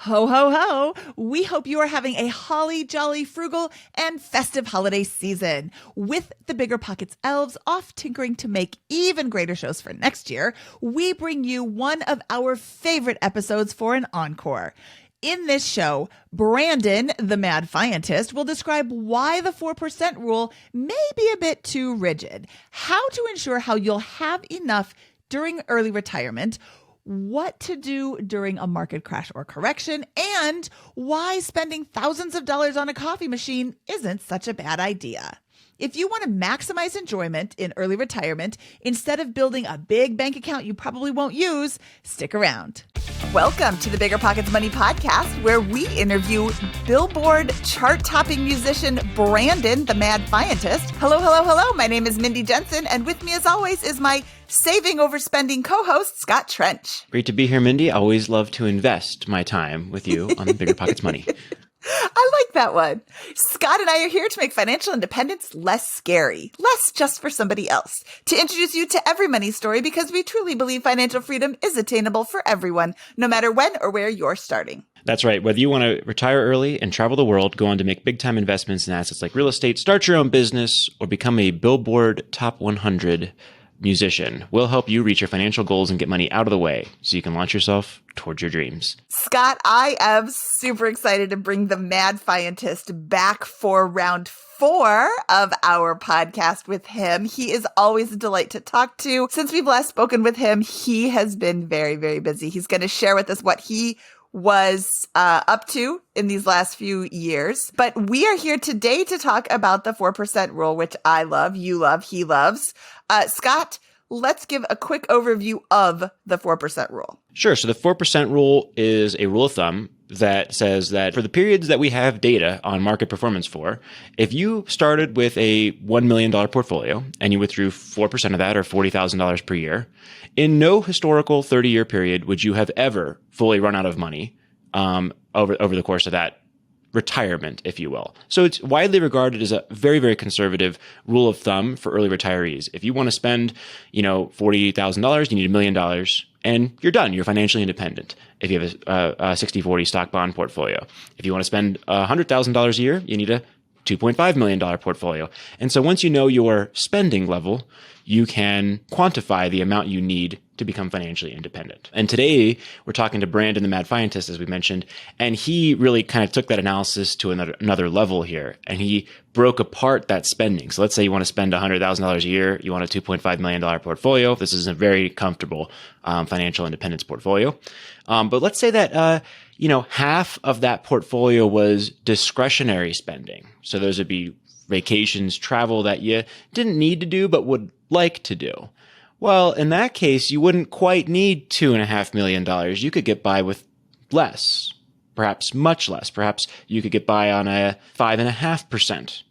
Ho, ho, ho. We hope you are having a holly jolly, frugal, and festive holiday season. With the BiggerPockets elves off tinkering to make even greater shows for next year, we bring you one of our favorite episodes for an encore. In this show, Brandon, the Mad Fientist, will describe why the 4% rule may be a bit too rigid, how to ensure how you'll have enough during early retirement, what to do during a market crash or correction, and why spending thousands of dollars on a coffee machine isn't such a bad idea. If you want to maximize enjoyment in early retirement instead of building a big bank account you probably won't use, stick around. Welcome to the BiggerPockets Money Podcast, where we interview Billboard chart-topping musician Brandon, the Mad Fientist. Hello, hello, hello. My name is Mindy Jensen, and with me, as always, is my saving overspending co-host, Scott Trench. Great to be here, Mindy. I always love to invest my time with you on BiggerPockets Money. I like that one. Scott and I are here to make financial independence less scary, less just for somebody else, to introduce you to every money story because we truly believe financial freedom is attainable for everyone, no matter when or where you're starting. That's right. Whether you want to retire early and travel the world, go on to make big-time investments in assets like real estate, start your own business, or become a Billboard Top 100 musician, we'll help you reach your financial goals and get money out of the way so you can launch yourself towards your dreams. Scott, I am super excited to bring the Mad Fientist back for round 4 of our podcast with him. He is always a delight to talk to. Since we've last spoken with him, he has been very, very busy. He's going to share with us what he was up to in these last few years. But we are here today to talk about the 4% rule, which I love, you love, he loves. Scott, let's give a quick overview of the 4% rule. Sure. So the 4% rule is a rule of thumb that says that for the periods that we have data on market performance for, if you started with a $1 million portfolio and you withdrew 4% of that, or $40,000 per year, in no historical 30-year period would you have ever fully run out of money over the course of that retirement, if you will. So it's widely regarded as a very, very conservative rule of thumb for early retirees. If you want to spend, $40,000, you need $1 million, and you're done. You're financially independent. If you have a 60-40 stock bond portfolio. If you want to spend $100,000 a year, you need a $2.5 million portfolio. And so once you know your spending level, you can quantify the amount you need to become financially independent. And today we're talking to Brandon, the Mad Fientist, as we mentioned, and he really kind of took that analysis to another level here, and he broke apart that spending. So let's say you want to spend $100,000 a year, you want a $2.5 million portfolio. This is a very comfortable financial independence portfolio. But let's say that half of that portfolio was discretionary spending. So those would be vacations, travel that you didn't need to do but would like to do. Well, in that case, you wouldn't quite need $2.5 million. You could get by with less, perhaps much less. Perhaps you could get by on a 5.5%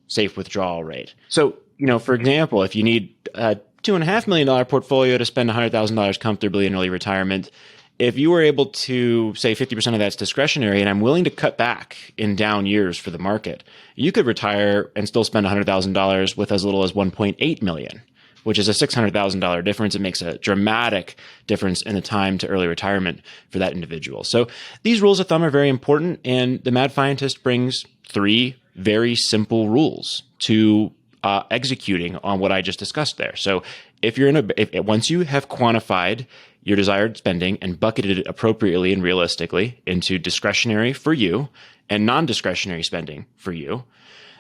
safe withdrawal rate. So, for example, if you need a $2.5 million portfolio to spend $100,000 comfortably in early retirement, if you were able to say 50% of that's discretionary, and I'm willing to cut back in down years for the market, you could retire and still spend $100,000 with as little as $1.8 million, which is a $600,000 difference. It makes a dramatic difference in the time to early retirement for that individual. So these rules of thumb are very important, and the Mad Fientist brings 3 very simple rules to executing on what I just discussed there. So if once you have quantified your desired spending and bucketed it appropriately and realistically into discretionary for you and non-discretionary spending for you,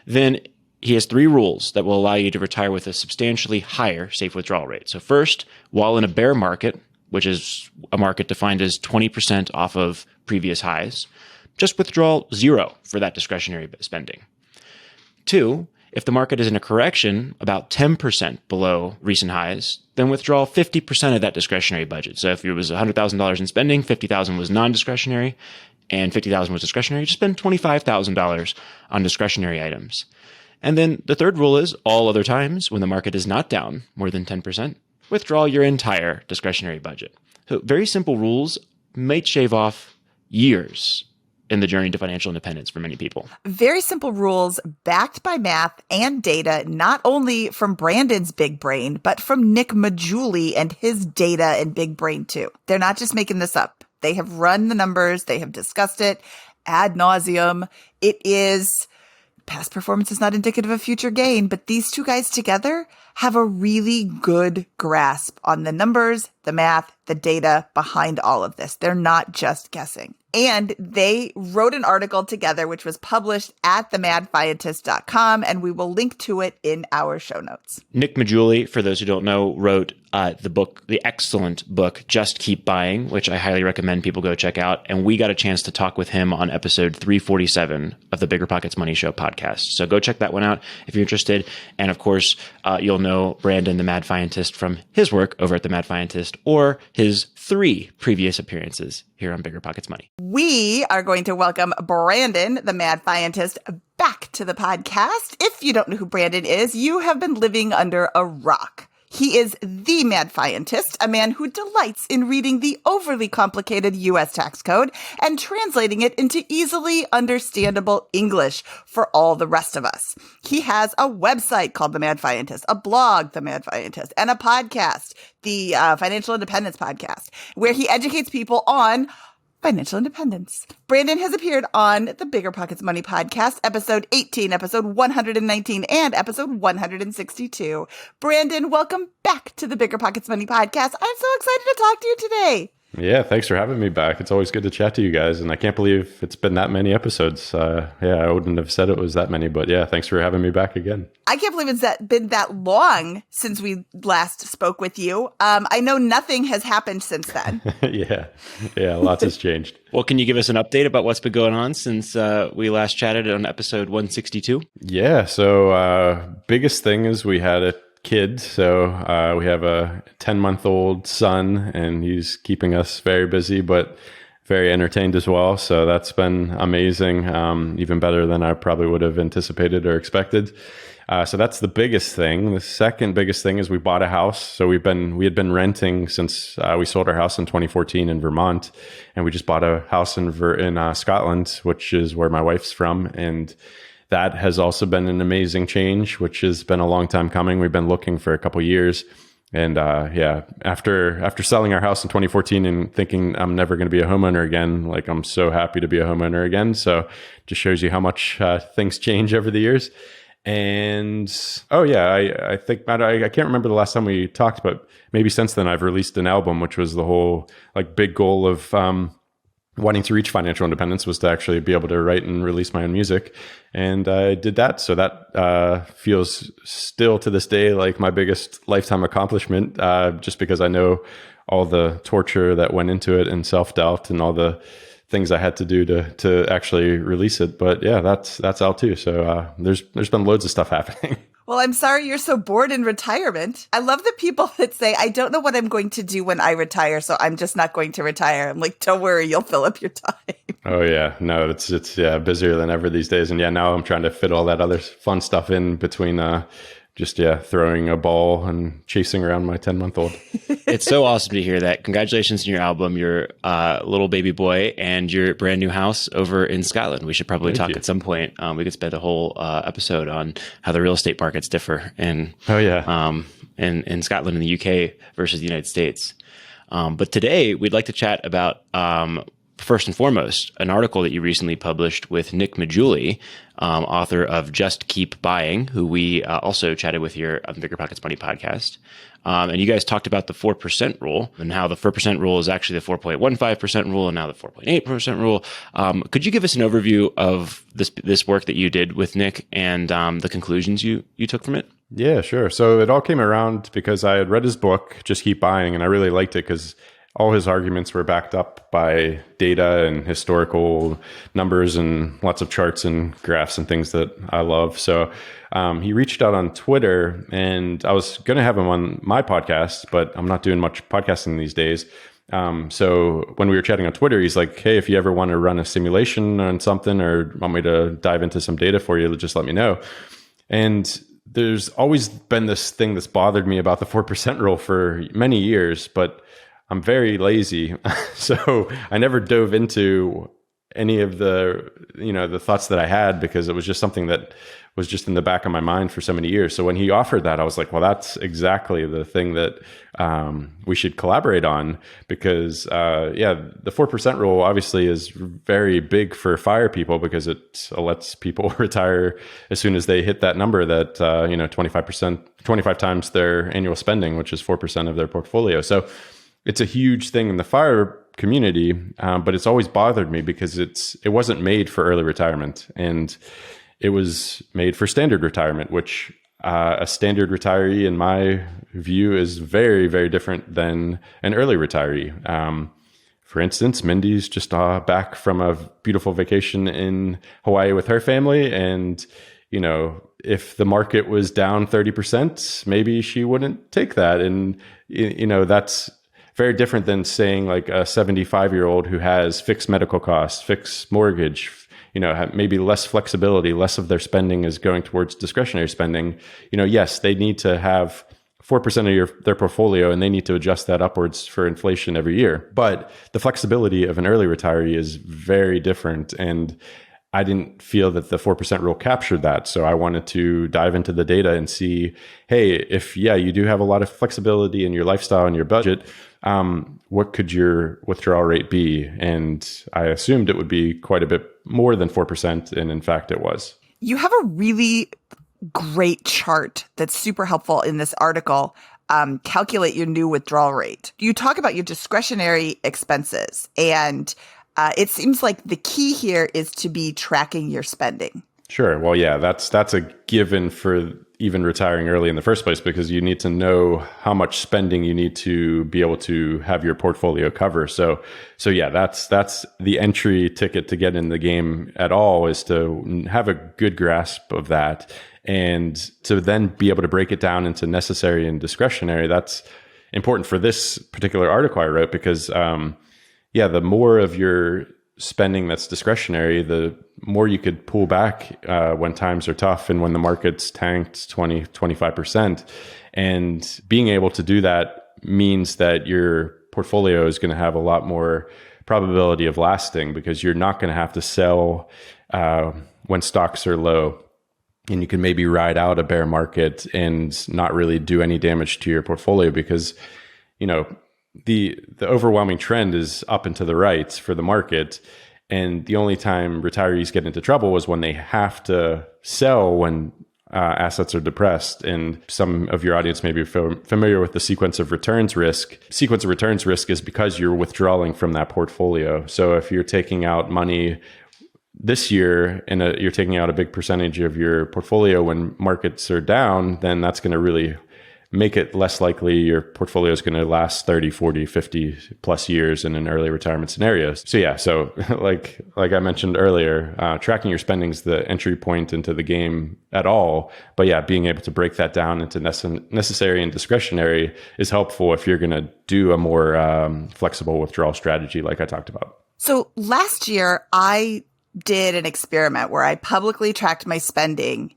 then he has 3 rules that will allow you to retire with a substantially higher safe withdrawal rate. So first, while in a bear market, which is a market defined as 20% off of previous highs, just withdraw 0 for that discretionary spending. 2, if the market is in a correction about 10% below recent highs, then withdraw 50% of that discretionary budget. So if it was $100,000 in spending, $50,000 was non-discretionary, and $50,000 was discretionary, just spend $25,000 on discretionary items. And then the third rule is all other times when the market is not down more than 10%, withdraw your entire discretionary budget. So very simple rules might shave off years in the journey to financial independence for many people. Very simple rules backed by math and data, not only from Brandon's big brain, but from Nick Majuli and his data and big brain too. They're not just making this up. They have run the numbers. They have discussed it ad nauseum. It is past performance is not indicative of future gain, but these two guys together have a really good grasp on the numbers, the math, the data behind all of this. They're not just guessing. And they wrote an article together, which was published at themadfientist.com, and we will link to it in our show notes. Nick Majuli, for those who don't know, wrote the excellent book, Just Keep Buying, which I highly recommend people go check out. And we got a chance to talk with him on episode 347 of the BiggerPockets Money Show podcast. So go check that one out if you're interested. And of course, you'll know Brandon, the Mad Fientist, from his work over at the Mad Fientist or his 3 previous appearances here on BiggerPockets Money. We are going to welcome Brandon, the Mad Fientist, back to the podcast. If you don't know who Brandon is, you have been living under a rock. He is the Mad Fientist, a man who delights in reading the overly complicated U.S. tax code and translating it into easily understandable English for all the rest of us. He has a website called The Mad Fientist, a blog, The Mad Fientist, and a podcast, the Financial Independence Podcast, where he educates people on financial independence. Brandon has appeared on the BiggerPockets Money Podcast, episode 18, episode 119, and episode 162. Brandon, welcome back to the BiggerPockets Money Podcast. I'm so excited to talk to you today. Yeah, thanks for having me back. It's always good to chat to you guys, and I can't believe it's been that many episodes. I wouldn't have said it was that many, but yeah, thanks for having me back again. I can't believe it's been that long since we last spoke with you. I know nothing has happened since then. Yeah, lots has changed. Well, can you give us an update about what's been going on since we last chatted on episode 162? Yeah, so biggest thing is we had a kid. So we have a 10-month-old son, and he's keeping us very busy, but very entertained as well. So that's been amazing, even better than I probably would have anticipated or expected. So that's the biggest thing. The second biggest thing is we bought a house. So we had been renting since we sold our house in 2014 in Vermont, and we just bought a house in Scotland, which is where my wife's from, and that has also been an amazing change, which has been a long time coming. We've been looking for a couple years. And after selling our house in 2014 and thinking I'm never going to be a homeowner again, like I'm so happy to be a homeowner again. So just shows you how much things change over the years. And I think, Matt, I can't remember the last time we talked, but maybe since then I've released an album, which was the whole like big goal of wanting to reach financial independence was to actually be able to write and release my own music. And I did that. So that feels still to this day like my biggest lifetime accomplishment, just because I know all the torture that went into it and self-doubt and all the things I had to do to actually release it. But yeah, that's out too. So there's been loads of stuff happening. Well, I'm sorry you're so bored in retirement. I love the people that say, I don't know what I'm going to do when I retire, so I'm just not going to retire. I'm like, don't worry, you'll fill up your time. Oh, yeah. No, it's busier than ever these days. And yeah, now I'm trying to fit all that other fun stuff in between throwing a ball and chasing around my 10-month-old. It's so awesome to hear that. Congratulations on your album, your little baby boy, and your brand new house over in Scotland. We should probably talk at some point. We could spend a whole episode on how the real estate markets differ in in Scotland and the UK versus the United States. But today we'd like to chat about first and foremost, an article that you recently published with Nick Majuli, author of Just Keep Buying, who we also chatted with here on the BiggerPockets Money Podcast. And you guys talked about the 4% rule and how the 4% rule is actually the 4.15% rule and now the 4.8% rule. Could you give us an overview of this work that you did with Nick and the conclusions you took from it? Yeah, sure. So it all came around because I had read his book, Just Keep Buying, and I really liked it because all his arguments were backed up by data and historical numbers and lots of charts and graphs and things that I love. So he reached out on Twitter, and I was going to have him on my podcast, but I'm not doing much podcasting these days. So when we were chatting on Twitter, he's like, hey, if you ever want to run a simulation on something or want me to dive into some data for you, just let me know. And there's always been this thing that's bothered me about the 4% rule for many years, but I'm very lazy. So I never dove into any of the, the thoughts that I had, because it was just something that was just in the back of my mind for so many years. So when he offered that, I was like, well, that's exactly the thing that we should collaborate on, because the 4% rule obviously is very big for FIRE people, because it lets people retire as soon as they hit that number, that 25 times their annual spending, which is 4% of their portfolio. So it's a huge thing in the FIRE community, but it's always bothered me because it wasn't made for early retirement, and it was made for standard retirement, which a standard retiree, in my view, is very, very different than an early retiree. For instance, Mindy's just back from a beautiful vacation in Hawaii with her family, and if the market was down 30%, maybe she wouldn't take that, and that's very different than saying like a 75-year-old who has fixed medical costs, fixed mortgage, maybe less flexibility, less of their spending is going towards discretionary spending. Yes, they need to have 4% of their portfolio, and they need to adjust that upwards for inflation every year. But the flexibility of an early retiree is very different. And I didn't feel that the 4% rule captured that. So I wanted to dive into the data and see, hey, if you do have a lot of flexibility in your lifestyle and your budget, what could your withdrawal rate be? And I assumed it would be quite a bit more than 4%. And in fact, it was. You have a really great chart that's super helpful in this article. Calculate your new withdrawal rate. You talk about your discretionary expenses, and it seems like the key here is to be tracking your spending. Sure. Well, yeah, that's a given for even retiring early in the first place, because you need to know how much spending you need to be able to have your portfolio cover. So yeah, that's the entry ticket to get in the game at all, is to have a good grasp of that, and to then be able to break it down into necessary and discretionary. That's important for this particular article I wrote, because the more of your spending that's discretionary, the more you could pull back when times are tough and when the market's tanked 20, 25%. And being able to do that means that your portfolio is going to have a lot more probability of lasting, because you're not going to have to sell when stocks are low. And you can maybe ride out a bear market and not really do any damage to your portfolio, because, the overwhelming trend is up and to the right for the market. And the only time retirees get into trouble is when they have to sell when assets are depressed. And some of your audience may be familiar with the sequence of returns risk. Sequence of returns risk is because you're withdrawing from that portfolio. So if you're taking out money this year and you're taking out a big percentage of your portfolio when markets are down, then that's going to really make it less likely your portfolio is going to last 30, 40, 50 plus years in an early retirement scenario. So like I mentioned earlier, tracking your spending is the entry point into the game at all. But yeah, being able to break that down into necessary and discretionary is helpful if you're going to do a more flexible withdrawal strategy like I talked about. So last year, I did an experiment where I publicly tracked my spending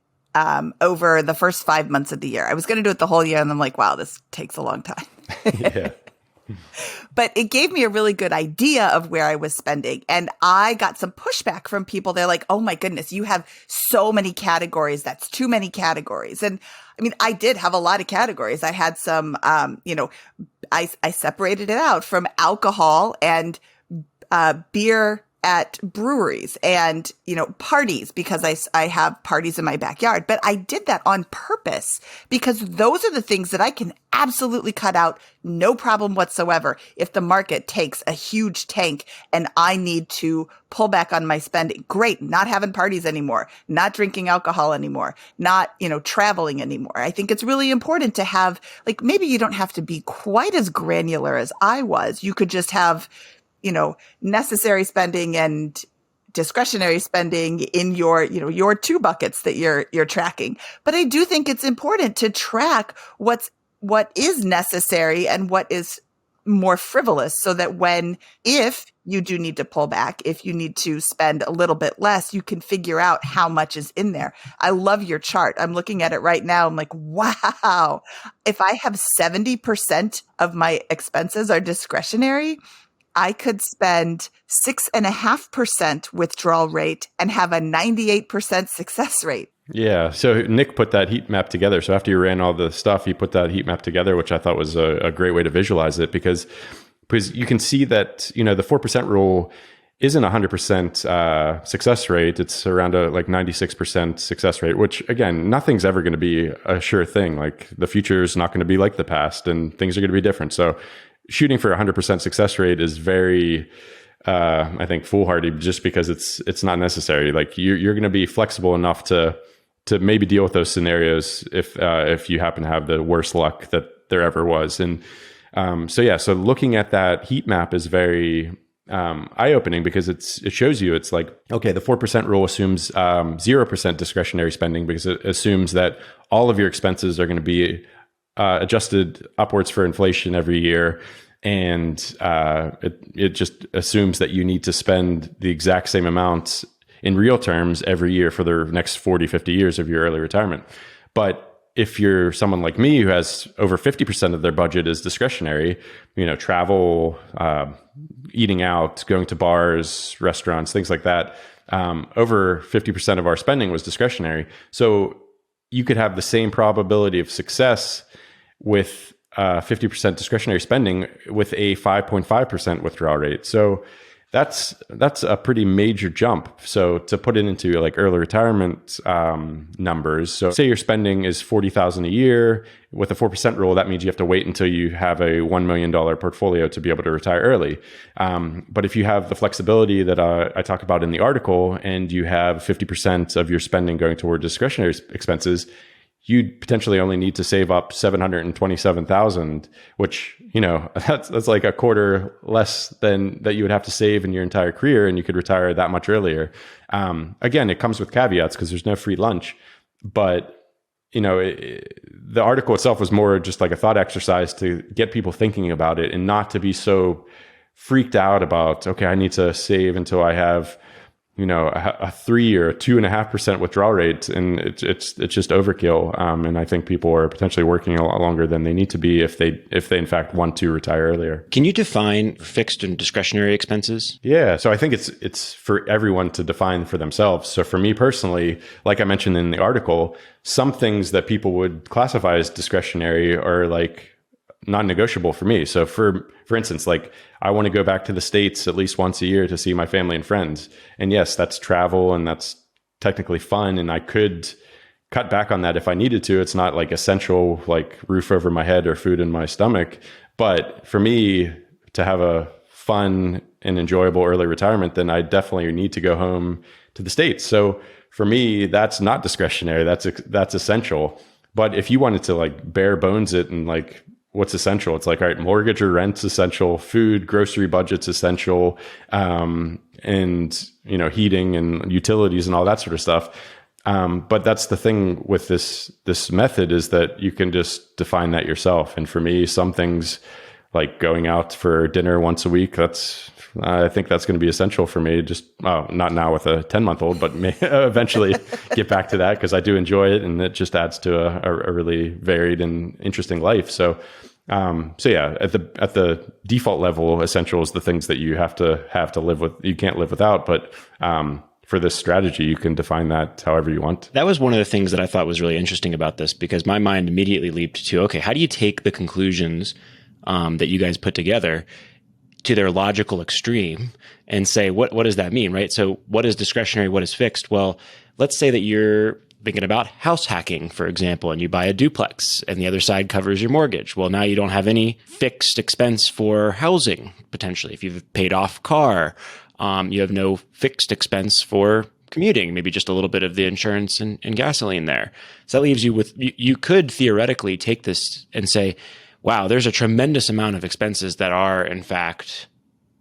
over the first 5 months of the year. I was going to do it the whole year, and I'm like, wow, this takes a long time. Yeah. But it gave me a really good idea of where I was spending. And I got some pushback from people. They're like, oh my goodness, you have so many categories. That's too many categories. And I mean, I did have a lot of categories. I had some, I separated it out from alcohol and beer at breweries and, parties, because I have parties in my backyard. But I did that on purpose, because those are the things that I can absolutely cut out, no problem whatsoever, if the market takes a huge tank and I need to pull back on my spending. Great. Not having parties anymore, not drinking alcohol anymore, not, traveling anymore. I think it's really important to have, like, maybe you don't have to be quite as granular as I was. You could just have, necessary spending and discretionary spending in your two buckets that you're tracking. But I do think it's important to track what is necessary and what is more frivolous, so that if you do need to pull back, if you need to spend a little bit less, you can figure out how much is in there. I love your chart. I'm looking at it right now. I'm like, wow, if I have 70% of my expenses are discretionary, I could spend 6.5% withdrawal rate and have a 98% success rate. Yeah. So Nick put that heat map together. So after you ran all the stuff, he put that heat map together, which I thought was a great way to visualize it because you can see that, the 4% rule isn't 100% success rate. It's around a 96% success rate, which again, nothing's ever going to be a sure thing. Like the future is not going to be like the past and things are going to be different. So shooting for 100% success rate is very, I think, foolhardy just because it's not necessary. Like you're going to be flexible enough to maybe deal with those scenarios if you happen to have the worst luck that there ever was. And so looking at that heat map is very eye-opening because it shows you it's like, okay, the 4% rule assumes 0% discretionary spending because it assumes that all of your expenses are going to be adjusted upwards for inflation every year. And it just assumes that you need to spend the exact same amount in real terms every year for the next 40, 50 years of your early retirement. But if you're someone like me who has over 50% of their budget is discretionary, travel, eating out, going to bars, restaurants, things like that, over 50% of our spending was discretionary. So you could have the same probability of success with 50% discretionary spending with a 5.5% withdrawal rate. So that's a pretty major jump. So to put it into early retirement numbers, so say your spending is $40,000 a year with a 4% rule, that means you have to wait until you have a $1 million portfolio to be able to retire early. But if you have the flexibility that I talk about in the article and you have 50% of your spending going toward discretionary expenses, you'd potentially only need to save up $727,000, which, that's like a quarter less than that you would have to save in your entire career, and you could retire that much earlier. Again, it comes with caveats because there's no free lunch, but the article itself was more just like a thought exercise to get people thinking about it and not to be so freaked out about, okay, I need to save until I have a 3 or a 2.5% withdrawal rate, and it's just overkill. And I think people are potentially working a lot longer than they need to be if they in fact want to retire earlier. Can you define fixed and discretionary expenses? Yeah, so I think it's for everyone to define for themselves. So for me personally, like I mentioned in the article, some things that people would classify as discretionary are non-negotiable for me. So for instance, I want to go back to the States at least once a year to see my family and friends. And yes, that's travel and that's technically fun. And I could cut back on that if I needed to. It's not essential, roof over my head or food in my stomach. But for me to have a fun and enjoyable early retirement, then I definitely need to go home to the States. So for me, that's not discretionary. That's essential. But if you wanted to bare bones it and what's essential? It's all right, mortgage or rent's essential, food, grocery budget's essential, and heating and utilities and all that sort of stuff. But that's the thing with this method is that you can just define that yourself. And for me, some things like going out for dinner once a week, I think that's going to be essential for me. Just not now with a 10-month-old, but may eventually get back to that because I do enjoy it, and it just adds to a really varied and interesting life. So yeah, at the default level, essential is the things that you have to live with. You can't live without, but for this strategy, you can define that however you want. That was one of the things that I thought was really interesting about this, because my mind immediately leaped to, okay, how do you take the conclusions that you guys put together to their logical extreme and say, what does that mean, right? So what is discretionary? What is fixed? Well, let's say that you're thinking about house hacking, for example, and you buy a duplex and the other side covers your mortgage. Well, now you don't have any fixed expense for housing, potentially. If you've paid off car, you have no fixed expense for commuting, maybe just a little bit of the insurance and gasoline there. So that leaves you with, you could theoretically take this and say, wow, there's a tremendous amount of expenses that are, in fact,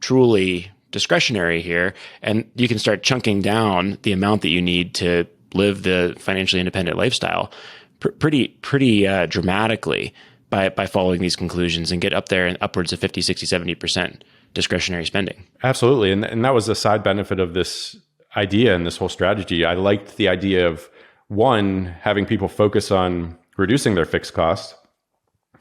truly discretionary here. And you can start chunking down the amount that you need to live the financially independent lifestyle pretty dramatically by following these conclusions and get up there and upwards of 50, 60, 70% discretionary spending. Absolutely. And that was a side benefit of this idea and this whole strategy. I liked the idea of, one, having people focus on reducing their fixed costs,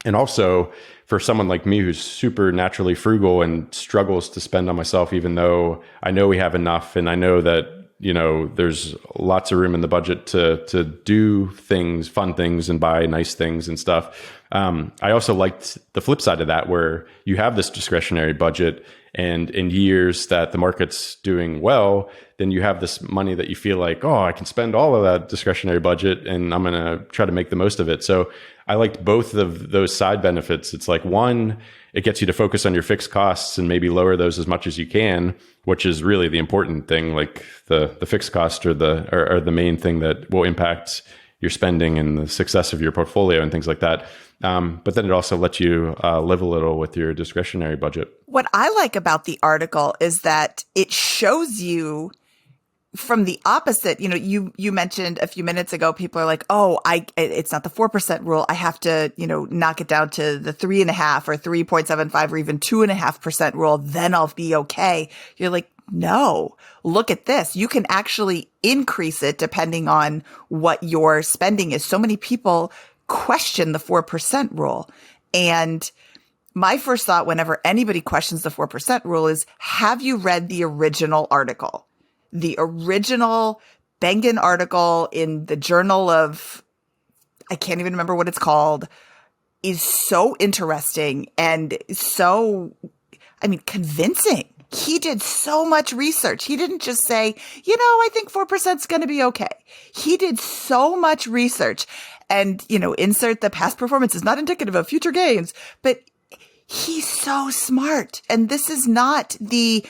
and also for someone like me who's super naturally frugal and struggles to spend on myself, even though I know we have enough and I know that, there's lots of room in the budget to do things, fun things, and buy nice things and stuff. I also liked the flip side of that, where you have this discretionary budget, and in years that the market's doing well, then you have this money that you feel like, oh, I can spend all of that discretionary budget and I'm going to try to make the most of it. So I liked both of those side benefits. It's like, one, it gets you to focus on your fixed costs and maybe lower those as much as you can, which is really the important thing. Like the fixed costs are the main thing that will impact your spending and the success of your portfolio and things like that. But then it also lets you live a little with your discretionary budget. What I like about the article is that it shows you from the opposite. You mentioned a few minutes ago, people are like, oh, it's not the 4% rule. I have to, knock it down to the 3.5 or 3.75 or even 2.5% rule. Then I'll be okay. You're like, no, look at this. You can actually increase it depending on what your spending is. So many people question the 4% rule. And my first thought whenever anybody questions the 4% rule is, have you read the original article? The original Bengen article in the Journal of, I can't even remember what it's called, is so interesting and so, convincing. He did so much research. He didn't just say, I think 4% is going to be okay. He did so much research and, insert the past performance is not indicative of future gains, but he's so smart. And this is not the,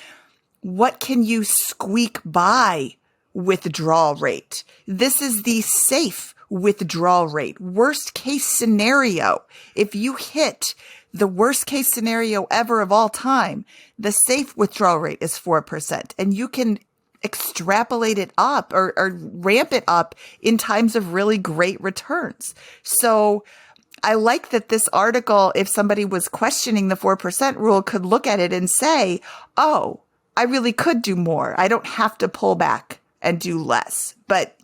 what can you squeak by withdrawal rate? This is the safe withdrawal rate. Worst case scenario. If you hit the worst case scenario ever of all time, the safe withdrawal rate is 4%. And you can extrapolate it up or ramp it up in times of really great returns. So I like that this article, if somebody was questioning the 4% rule, could look at it and say, oh, I really could do more. I don't have to pull back and do less. But,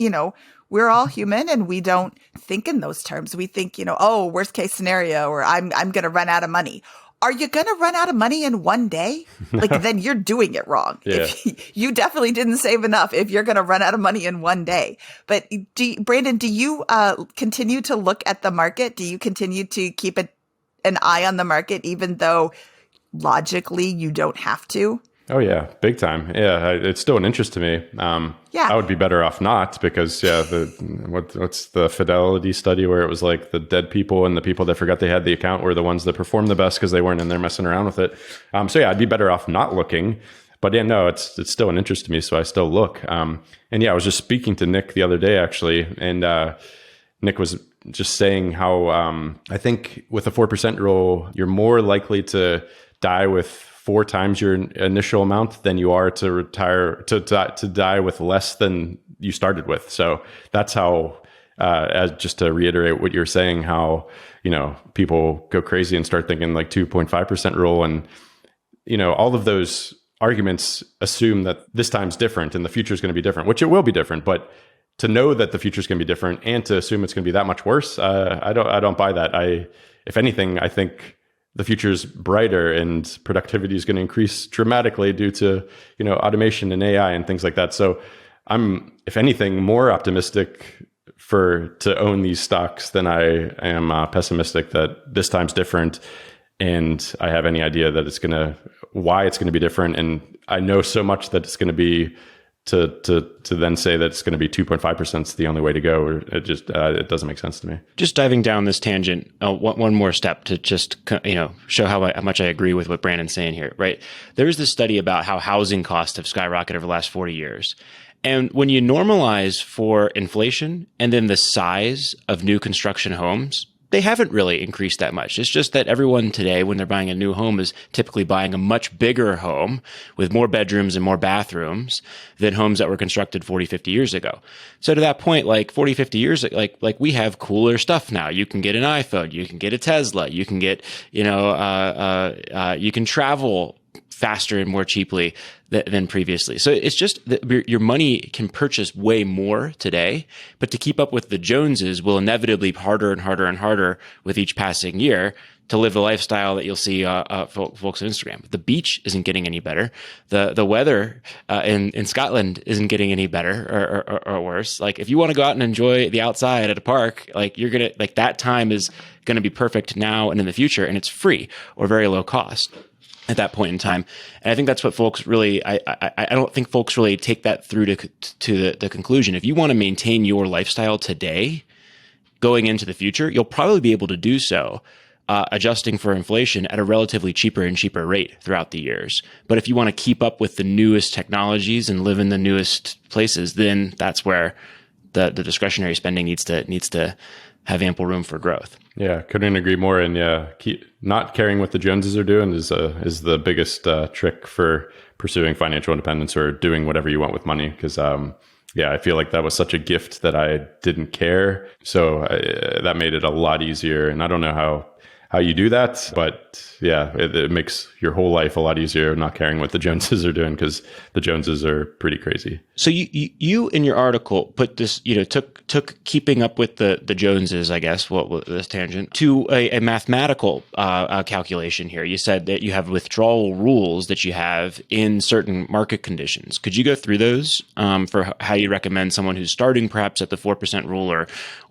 we're all human and we don't think in those terms. We think, oh, worst case scenario, or I'm going to run out of money. Are you going to run out of money in one day? Then you're doing it wrong. Yeah. You definitely didn't save enough if you're going to run out of money in one day. But Brandon, do you continue to look at the market? Do you continue to keep an eye on the market, even though logically you don't have to? Oh yeah, big time. Yeah, it's still an interest to me. I would be better off not, because what's the Fidelity study where it was like the dead people and the people that forgot they had the account were the ones that performed the best because they weren't in there messing around with it. So yeah, I'd be better off not looking. But yeah, no, it's still an interest to me, so I still look. And yeah, I was just speaking to Nick the other day actually, and Nick was just saying how I think with a 4% rule, you're more likely to die with 4 times your initial amount than you are to retire to die with less than you started with. So that's how, as just to reiterate what you're saying, how people go crazy and start thinking like 2.5% rule, and all of those arguments assume that this time's different and the future is going to be different, which it will be different. But to know that the future is going to be different and to assume it's going to be that much worse, I don't buy that. If anything, I think the future is brighter and productivity is going to increase dramatically due to, automation and AI and things like that. So I'm, if anything, more optimistic to own these stocks than I am pessimistic that this time's different. And I have any idea that why it's going to be different. And I know so much that it's going to be to then say that it's going to be 2.5% is the only way to go. It doesn't make sense to me. Just diving down this tangent, one more step to just show how much I agree with what Brandon's saying here. Right, there is this study about how housing costs have skyrocketed over the last 40 years, and when you normalize for inflation and then the size of new construction homes, they haven't really increased that much. It's just that everyone today, when they're buying a new home, is typically buying a much bigger home with more bedrooms and more bathrooms than homes that were constructed 40, 50 years ago. So to that point, like 40, 50 years, like we have cooler stuff now. You can get an iPhone, you can get a Tesla, you can get, you can travel faster and more cheaply than previously. So it's just that your money can purchase way more today, but to keep up with the Joneses will inevitably be harder and harder and harder with each passing year to live the lifestyle that you'll see folks on Instagram. The beach isn't getting any better. The weather in Scotland isn't getting any better or worse. Like if you want to go out and enjoy the outside at a park, like that time is going to be perfect now and in the future, and it's free or very low cost at that point in time. And I think that's what folks really, I don't think folks really take that through to the conclusion. If you want to maintain your lifestyle today, going into the future, you'll probably be able to do so adjusting for inflation at a relatively cheaper and cheaper rate throughout the years. But if you want to keep up with the newest technologies and live in the newest places, then that's where the discretionary spending needs to have ample room for growth. Yeah, couldn't agree more. And not caring what the Joneses are doing is the biggest trick for pursuing financial independence or doing whatever you want with money. Because I feel like that was such a gift that I didn't care. So that made it a lot easier. And I don't know how you do that, but it makes your whole life a lot easier not caring what the Joneses are doing, because the Joneses are pretty crazy. So you in your article put this, took keeping up with the Joneses, I guess, this tangent, to a mathematical calculation here. You said that you have withdrawal rules that you have in certain market conditions. Could you go through those for how you recommend someone who's starting perhaps at the 4% rule or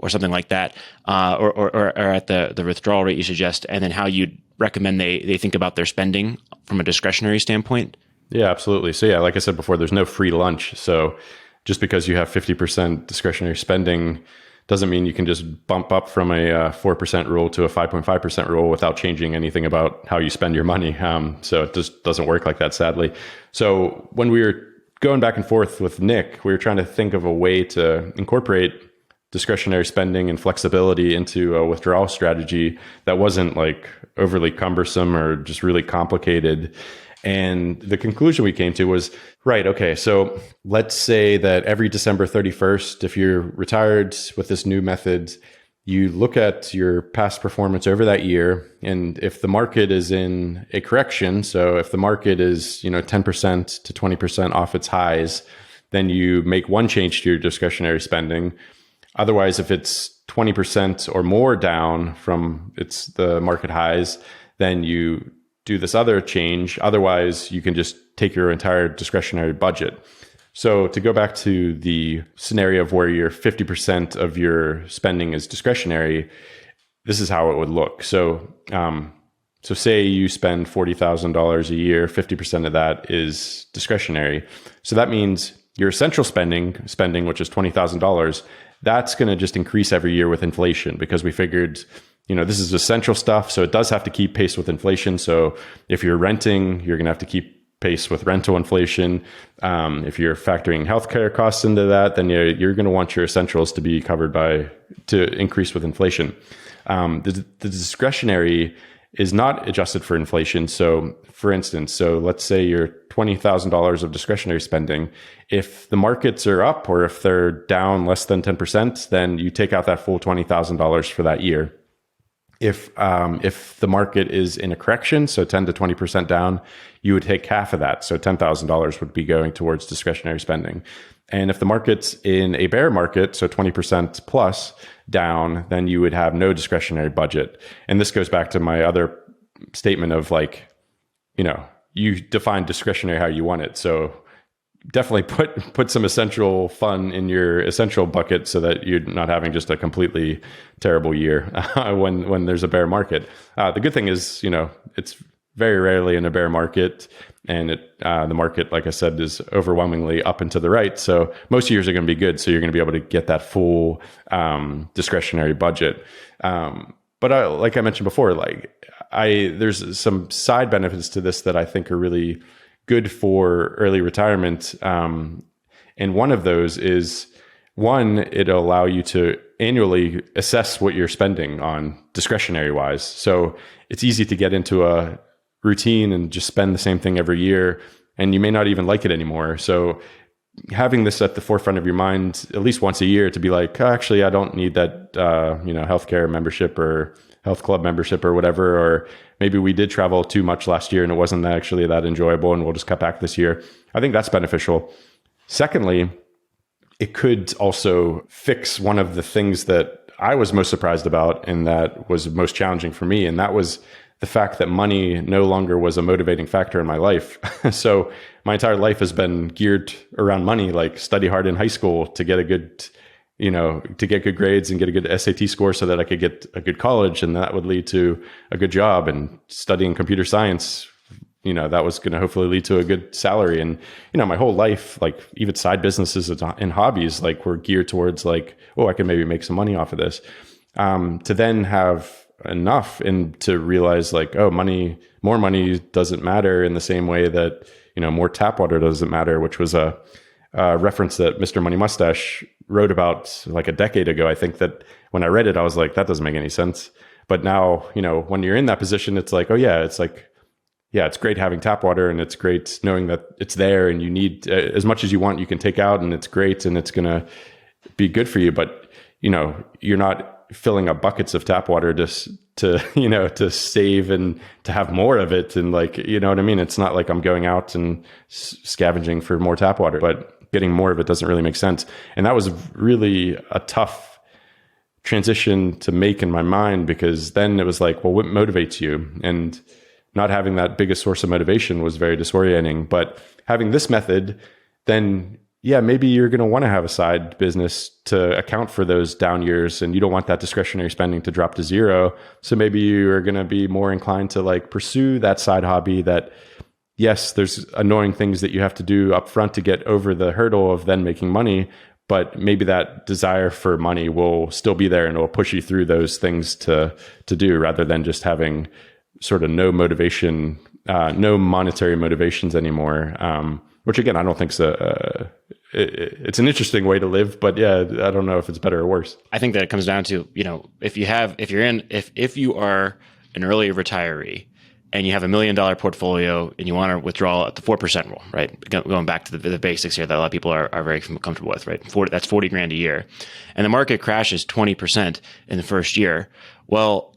something like that, or at the withdrawal rate you suggest, and then how you'd recommend they think about their spending from a discretionary standpoint? Yeah, absolutely. So like I said before, there's no free lunch. So just because you have 50% discretionary spending doesn't mean you can just bump up from a 4% rule to a 5.5% rule without changing anything about how you spend your money. So it just doesn't work like that, sadly. So when we were going back and forth with Nick, we were trying to think of a way to incorporate discretionary spending and flexibility into a withdrawal strategy that wasn't like overly cumbersome or just really complicated. And the conclusion we came to was, right, okay, so let's say that every December 31st, if you're retired with this new method, you look at your past performance over that year. And if the market is in a correction, so if the market is, 10% to 20% off its highs, then you make one change to your discretionary spending. Otherwise, if it's 20% or more down from the market highs, then you do this other change. Otherwise, you can just take your entire discretionary budget. So to go back to the scenario of where your 50% of your spending is discretionary, this is how it would look. So say you spend $40,000 a year, 50% of that is discretionary. So that means your essential spending, which is $20,000, that's going to just increase every year with inflation, because we figured, this is essential stuff. So it does have to keep pace with inflation. So if you're renting, you're going to have to keep pace with rental inflation. If you're factoring healthcare costs into that, then you're going to want your essentials to be covered to increase with inflation. The discretionary is not adjusted for inflation. So for instance, let's say you're $20,000 of discretionary spending. If the markets are up or if they're down less than 10%, then you take out that full $20,000 for that year. If the market is in a correction, so 10 to 20% down, you would take half of that. So $10,000 would be going towards discretionary spending. And if the market's in a bear market, so 20% plus down, then you would have no discretionary budget. And this goes back to my other statement of you define discretionary how you want it. So definitely put some essential fun in your essential bucket so that you're not having just a completely terrible year when there's a bear market. The good thing is, it's very rarely in a bear market, and the market, like I said, is overwhelmingly up and to the right. So most years are going to be good. So you're going to be able to get that full discretionary budget. But like I mentioned before, there's some side benefits to this that I think are really good for early retirement. And one of those is, it'll allow you to annually assess what you're spending on discretionary wise. So it's easy to get into a routine and just spend the same thing every year, and you may not even like it anymore. So having this at the forefront of your mind at least once a year to be like, actually, I don't need that, healthcare membership or health club membership or whatever, or maybe we did travel too much last year and it wasn't actually that enjoyable and we'll just cut back this year. I think that's beneficial. Secondly, it could also fix one of the things that I was most surprised about and that was most challenging for me. And that was the fact that money no longer was a motivating factor in my life. So my entire life has been geared around money, like study hard in high school to get a good, to get good grades and get a good SAT score so that I could get a good college. And that would lead to a good job, and studying computer science, that was going to hopefully lead to a good salary. And, my whole life, like even side businesses and hobbies, like were geared towards like, oh, I can maybe make some money off of this. To then have enough and to realize like, oh, more money doesn't matter in the same way that, more tap water doesn't matter, which was a reference that Mr. Money Mustache wrote about like a decade ago. I think that when I read it, I was like, that doesn't make any sense. But now, when you're in that position, it's like, oh yeah, it's like, yeah, it's great having tap water, and it's great knowing that it's there and you need as much as you want, you can take out, and it's great and it's going to be good for you. But, you're not filling up buckets of tap water just to save and to have more of it. And like, you know what I mean? It's not like I'm going out and scavenging for more tap water, but getting more of it doesn't really make sense. And that was really a tough transition to make in my mind, because then it was like, well, what motivates you? And not having that biggest source of motivation was very disorienting. But having this method, then yeah, maybe you're going to want to have a side business to account for those down years, and you don't want that discretionary spending to drop to zero. So maybe you're going to be more inclined to like pursue that side hobby that, yes, there's annoying things that you have to do up front to get over the hurdle of then making money, but maybe that desire for money will still be there and it will push you through those things to do, rather than just having sort of no motivation, no monetary motivations anymore. Which again, I don't think it's an interesting way to live, but yeah, I don't know if it's better or worse. I think that it comes down to, if you are an early retiree and you have $1 million portfolio and you want to withdraw at the 4% rule, right? Going back to the basics here that a lot of people are very comfortable with, right? That's 40 grand a year. And the market crashes 20% in the first year. Well,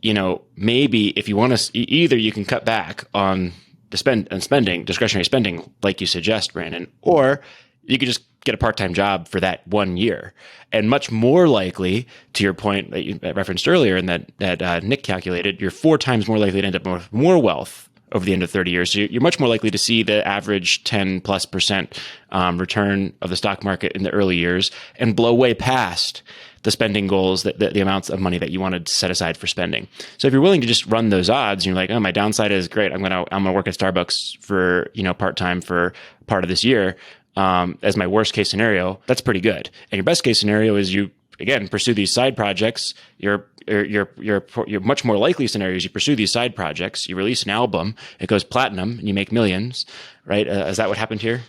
maybe if you want to, either you can cut back on discretionary spending, like you suggest, Brandon, or you could just get a part-time job for that 1 year. And much more likely, to your point that you referenced earlier and that Nick calculated, you're 4 times more likely to end up with more wealth over the end of 30 years. So you're much more likely to see the average 10+% return of the stock market in the early years and blow way past the spending goals, the amounts of money that you wanted to set aside for spending. So if you're willing to just run those odds, and you're like, oh, my downside is great. I'm gonna work at Starbucks for part-time for part of this year as my worst case scenario. That's pretty good. And your best case scenario is you again pursue these side projects. Your much more likely scenario is you pursue these side projects. You release an album, it goes platinum, and you make millions. Right? Is that what happened here?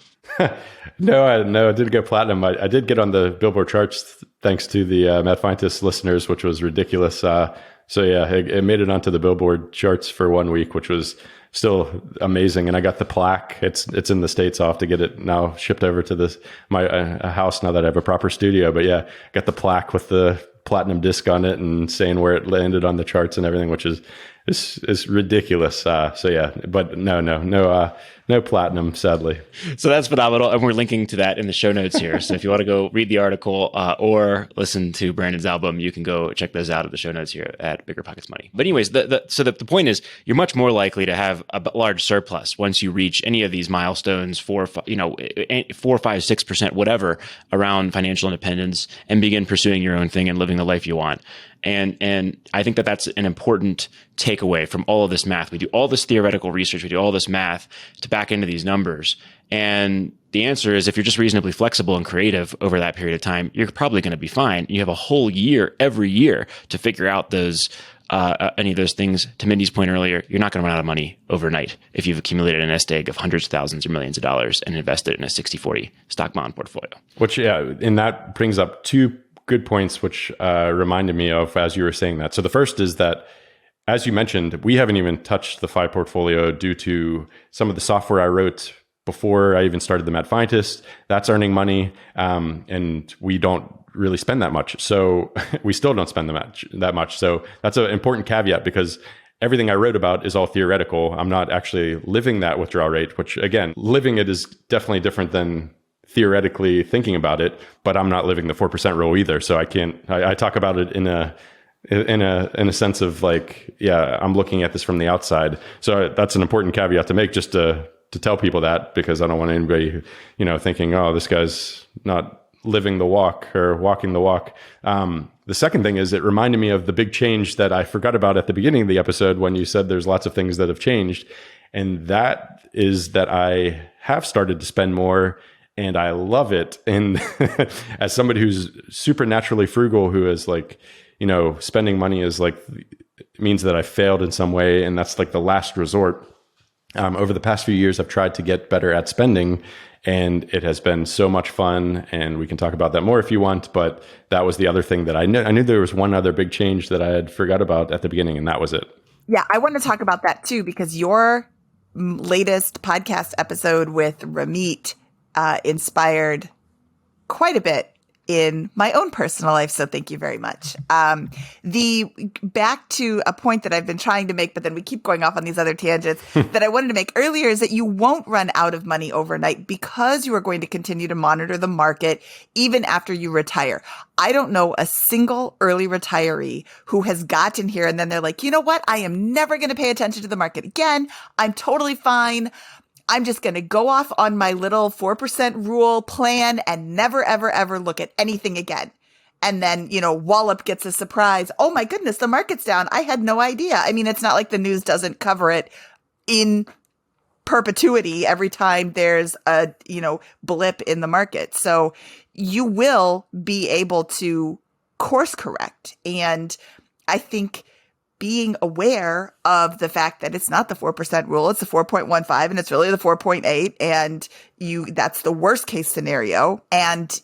No, I didn't get platinum. I did get on the Billboard charts thanks to the Mad Fientist listeners, which was ridiculous. So yeah, it made it onto the Billboard charts for 1 week, which was still amazing. And I got the plaque. It's in the States. I'll have to get it now shipped over to my house now that I have a proper studio. But yeah, got the plaque with the platinum disc on it and saying where it landed on the charts and everything, which is ridiculous. So yeah, but no platinum, sadly. So that's phenomenal. And we're linking to that in the show notes here. So if you want to go read the article or listen to Brandon's album, you can go check those out at the show notes here at BiggerPockets Money. But anyways, the point is you're much more likely to have a large surplus once you reach any of these milestones, 4, 5, 6%, whatever, around financial independence, and begin pursuing your own thing and living the life you want. And I think that that's an important takeaway from all of this math. We do all this theoretical research, we do all this math to back into these numbers. And the answer is, if you're just reasonably flexible and creative over that period of time, you're probably going to be fine. You have a whole year, every year, to figure out those any of those things. To Mindy's point earlier, you're not going to run out of money overnight if you've accumulated a nest egg of hundreds of thousands or millions of dollars and invested in a 60-40 stock bond portfolio. Which, yeah, and that brings up two good points, which reminded me of as you were saying that. So the first is that, as you mentioned, we haven't even touched the FI portfolio due to some of the software I wrote before I even started the Mad Fientist. That's earning money, and we don't really spend that much. So we still don't spend that much. So that's an important caveat, because everything I wrote about is all theoretical. I'm not actually living that withdrawal rate, which again, living it is definitely different than theoretically thinking about it, but I'm not living the 4% rule either. So I talk about it in a sense of like, yeah, I'm looking at this from the outside. So that's an important caveat to make, just to tell people that, because I don't want anybody, thinking, oh, this guy's not living the walk or walking the walk. The second thing is, it reminded me of the big change that I forgot about at the beginning of the episode when you said there's lots of things that have changed. And that is that I have started to spend more, and I love it. And as somebody who's supernaturally frugal, who is like, spending money is like, means that I failed in some way. And that's like the last resort. Over the past few years, I've tried to get better at spending, and it has been so much fun. And we can talk about that more if you want. But that was the other thing that I knew there was one other big change that I had forgot about at the beginning, and that was it. Yeah, I want to talk about that too, because your latest podcast episode with Ramit inspired quite a bit in my own personal life. So thank you very much. Back to a point that I've been trying to make, but then we keep going off on these other tangents that I wanted to make earlier, is that you won't run out of money overnight, because you are going to continue to monitor the market even after you retire. I don't know a single early retiree who has gotten here and then they're like, you know what? I am never going to pay attention to the market again. I'm totally fine. I'm just going to go off on my little 4% rule plan and never, ever, ever look at anything again. And then, Wallop gets a surprise. Oh my goodness, the market's down. I had no idea. I mean, it's not like the news doesn't cover it in perpetuity every time there's a, blip in the market. So you will be able to course correct. And I think being aware of the fact that it's not the 4% rule, it's the 4.15 and it's really the 4.8, and that's the worst case scenario. And,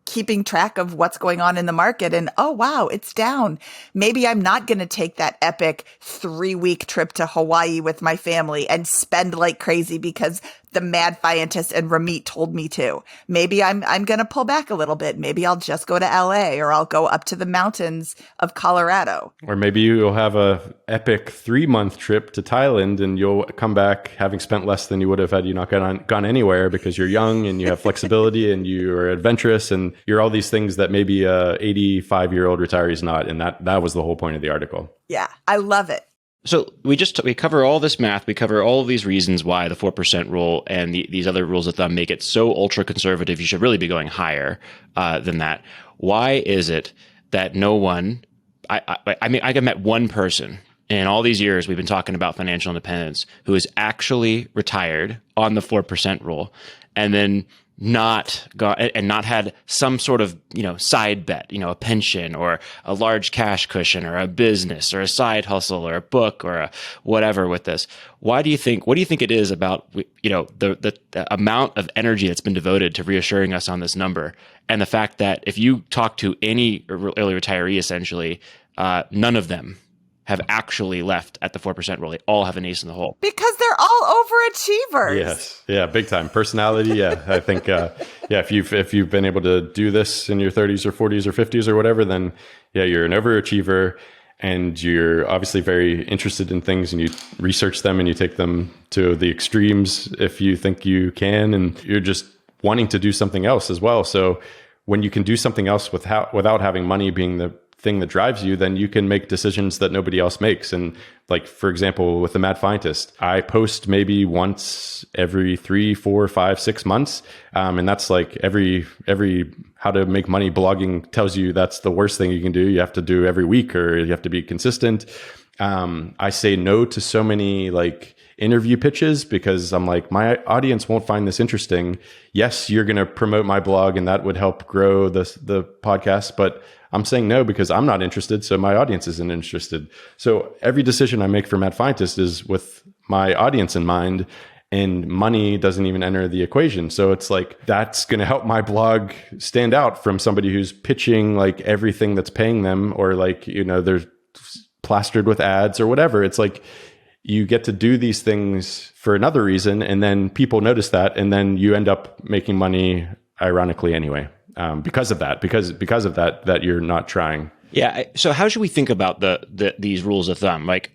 keeping track of what's going on in the market, and, oh, wow, it's down. Maybe I'm not going to take that epic 3-week trip to Hawaii with my family and spend like crazy because the Mad Fientist and Ramit told me to. Maybe I'm going to pull back a little bit. Maybe I'll just go to LA, or I'll go up to the mountains of Colorado. Or maybe you'll have a epic 3-month trip to Thailand, and you'll come back having spent less than you would have had you not gone anywhere, because you're young and you have flexibility and you are adventurous and you're all these things that maybe a 85-year-old retiree is not. And that was the whole point of the article. Yeah, I love it. So we cover all this math. We cover all of these reasons why the 4% rule and these other rules of thumb make it so ultra conservative. You should really be going higher than that. Why is it that no one? I mean, I met one person in all these years we've been talking about financial independence who is actually retired on the 4% rule, and then not had some sort of, side bet, a pension or a large cash cushion or a business or a side hustle or a book or a whatever with this. What do you think it is about, the amount of energy that's been devoted to reassuring us on this number, and the fact that if you talk to any early retiree, essentially, none of them have actually left at the 4% rule. They all have an ace in the hole. Because they're all overachievers. Yes. Yeah. Big time. Personality. Yeah. I think, if you've been able to do this in your 30s or 40s or 50s or whatever, then yeah, you're an overachiever, and you're obviously very interested in things, and you research them and you take them to the extremes if you think you can, and you're just wanting to do something else as well. So when you can do something else without having money being the thing that drives you, then you can make decisions that nobody else makes. And like, for example, with the Mad Fientist, I post maybe once every 3, 4, 5, 6 months. And that's like every how to make money blogging tells you that's the worst thing you can do. You have to do every week, or you have to be consistent. I say no to so many like interview pitches because I'm like, my audience won't find this interesting. Yes, you're going to promote my blog and that would help grow the podcast, but I'm saying no because I'm not interested, so my audience isn't interested. So every decision I make for Mad Fientist is with my audience in mind, and money doesn't even enter the equation. So it's like, that's going to help my blog stand out from somebody who's pitching like everything that's paying them, or like, they're plastered with ads or whatever. It's like, you get to do these things for another reason, and then people notice that, and then you end up making money ironically anyway. because of that, because of that you're not trying. Yeah. So how should we think about these rules of thumb? Like,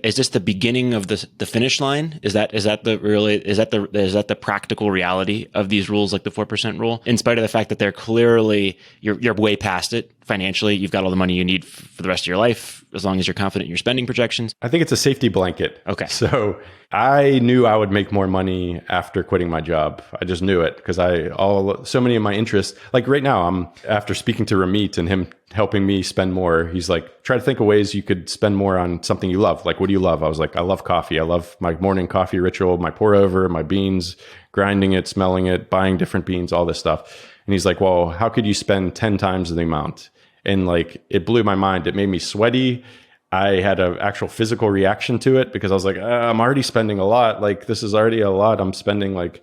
is this the beginning of the finish line? Is that the practical reality of these rules, like the 4% rule? In spite of the fact that they're clearly you're way past it financially, you've got all the money you need for the rest of your life, as long as you're confident in your spending projections. I think it's a safety blanket. Okay. So I knew I would make more money after quitting my job. I just knew it because so many of my interests, like right now, I'm after speaking to Ramit and him helping me spend more. He's like, try to think of ways you could spend more on something you love. Like, what do you love? I was like, I love coffee. I love my morning coffee ritual, my pour over, my beans, grinding it, smelling it, buying different beans, all this stuff. And he's like, well, how could you spend 10 times the amount? And like, it blew my mind. It made me sweaty. I had an actual physical reaction to it because I was like, I'm already spending a lot. Like, this is already a lot. I'm spending like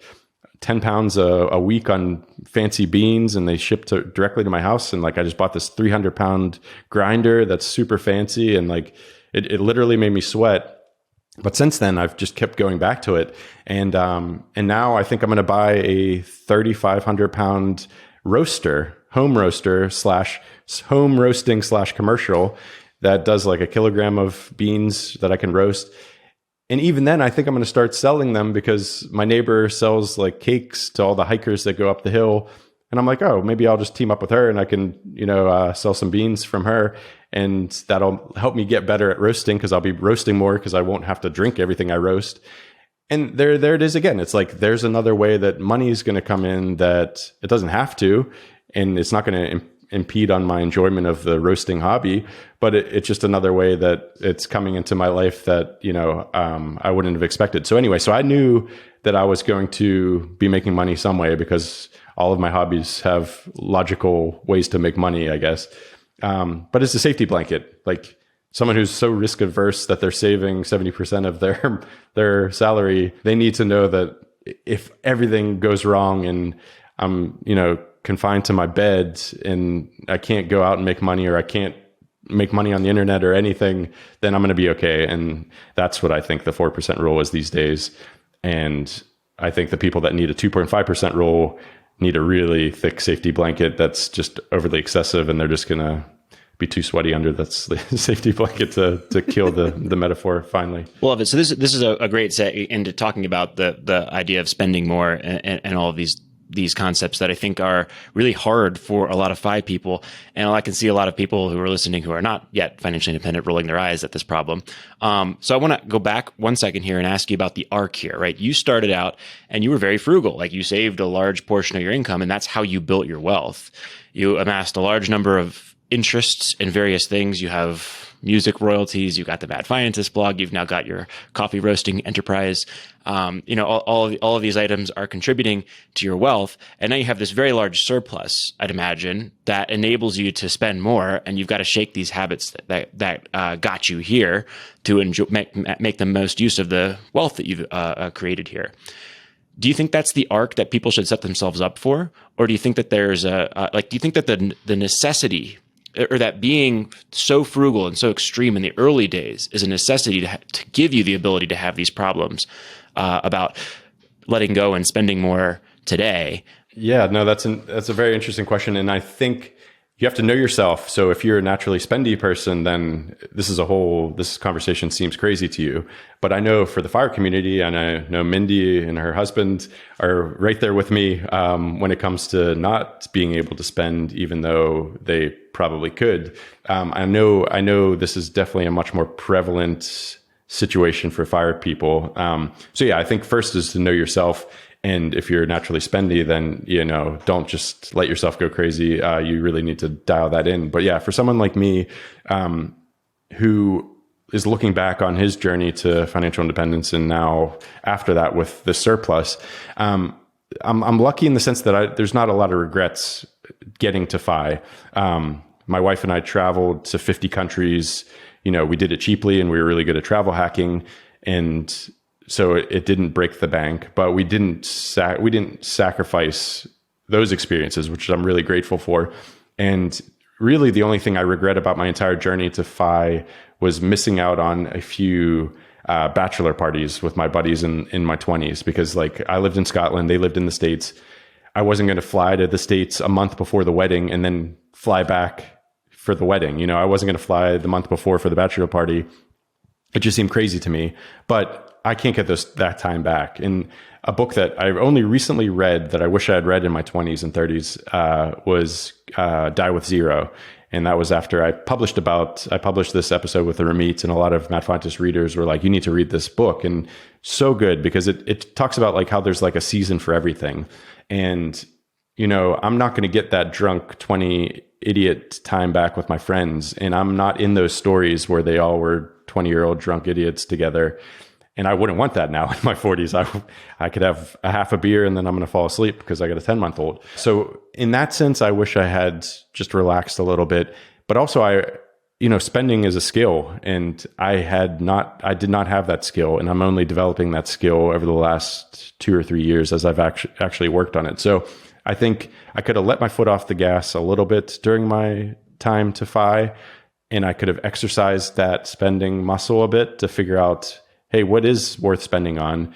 10 pounds a week on fancy beans, and they ship directly to my house. And like, I just bought this 300-pound grinder that's super fancy. And like, it literally made me sweat. But since then, I've just kept going back to it. And now I think I'm going to buy a 3,500-pound roaster, home roaster / home roasting / commercial that does like a kilogram of beans that I can roast. And even then, I think I'm going to start selling them because my neighbor sells like cakes to all the hikers that go up the hill. And I'm like, oh, maybe I'll just team up with her and I can, sell some beans from her. And that'll help me get better at roasting because I'll be roasting more because I won't have to drink everything I roast. And there it is again. It's like, there's another way that money is going to come in that it doesn't have to. And it's not going to impede on my enjoyment of the roasting hobby, but it's just another way that it's coming into my life that, I wouldn't have expected. So anyway, so I knew that I was going to be making money some way because all of my hobbies have logical ways to make money, I guess. But it's a safety blanket. Like someone who's so risk averse that they're saving 70% of their salary, they need to know that if everything goes wrong and I'm, confined to my bed and I can't go out and make money, or I can't make money on the internet or anything, then I'm going to be okay. And that's what I think the 4% rule is these days. And I think the people that need a 2.5% rule need a really thick safety blanket that's just overly excessive, and they're just going to be too sweaty under that safety blanket to kill the metaphor finally. Love it. So this is a great segue into talking about the idea of spending more and all of these concepts that I think are really hard for a lot of FI people. And I can see a lot of people who are listening who are not yet financially independent rolling their eyes at this problem. So I want to go back 1 second here and ask you about the arc here, right? You started out and you were very frugal. Like, you saved a large portion of your income, and that's how you built your wealth. You amassed a large number of interests in various things. You have music royalties, you got the Mad Fientist blog, you've now got your coffee roasting enterprise. All of these items are contributing to your wealth. And now you have this very large surplus, I'd imagine, that enables you to spend more. And you've got to shake these habits that got you here to make the most use of the wealth that you've created here. Do you think that's the arc that people should set themselves up for? Or do you think that there's do you think that the necessity, or that being so frugal and so extreme in the early days, is a necessity to give you the ability to have these problems about letting go and spending more today? Yeah, no, that's a very interesting question. And I think you have to know yourself. So if you're a naturally spendy person, then this conversation seems crazy to you. But I know for the FIRE community, and I know Mindy and her husband are right there with me when it comes to not being able to spend, even though they probably could. I know this is definitely a much more prevalent situation for FIRE people. So yeah, I think first is to know yourself. And if you're naturally spendy, then, don't just let yourself go crazy. You really need to dial that in. But yeah, for someone like me, who is looking back on his journey to financial independence, and now after that with the surplus, I'm lucky in the sense that there's not a lot of regrets getting to FI. My wife and I traveled to 50 countries. We did it cheaply, and we were really good at travel hacking. And so it didn't break the bank, but we didn't sacrifice those experiences, which I'm really grateful for. And really the only thing I regret about my entire journey to FI was missing out on a few bachelor parties with my buddies in my 20s, because like I lived in Scotland, they lived in the States. I wasn't going to fly to the States a month before the wedding and then fly back for the wedding. You know, I wasn't going to fly the month before for the bachelor party. It just seemed crazy to me, but I can't get that time back. And a book that I only recently read that I wish I had read in my 20s and 30s was Die with Zero. And that was after I published this episode with the Ramit, and a lot of Mad Fientist readers were like, you need to read this book. And so good, because it talks about like how there's like a season for everything. And, you know, I'm not going to get that drunk 20 idiot time back with my friends. And I'm not in those stories where they all were 20-year-old drunk idiots together. And I wouldn't want that now in my 40s. I could have a half a beer and then I'm going to fall asleep because I got a 10-month-old. So in that sense, I wish I had just relaxed a little bit. But also, spending is a skill, and I did not have that skill, and I'm only developing that skill over the last 2 or 3 years as I've actually worked on it. So I think I could have let my foot off the gas a little bit during my time to FI, and I could have exercised that spending muscle a bit to figure out, hey, what is worth spending on?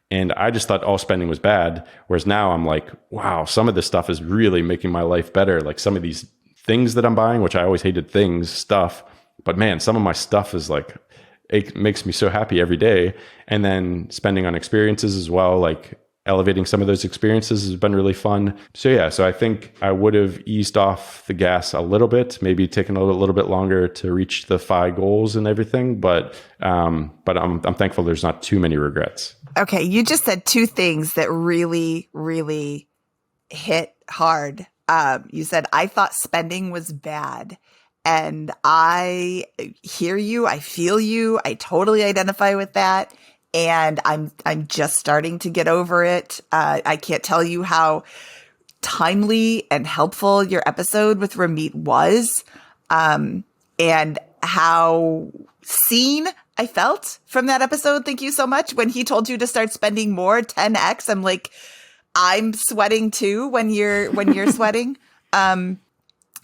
And I just thought all spending was bad. Whereas now I'm like, wow, some of this stuff is really making my life better. Like some of these things that I'm buying, which I always hated stuff, but man, some of my stuff is like, it makes me so happy every day. And then spending on experiences as well, like elevating some of those experiences has been really fun. So yeah, so I think I would have eased off the gas a little bit, maybe taken a little bit longer to reach the 5 goals and everything. But I'm thankful there's not too many regrets. Okay, you just said 2 things that really, really hit hard. You said, I thought spending was bad. And I hear you. I feel you. I totally identify with that. And I'm just starting to get over it. I can't tell you how timely and helpful your episode with Ramit was, and how seen I felt from that episode. Thank you so much. When he told you to start spending more, 10x, I'm like, I'm sweating too when you're sweating.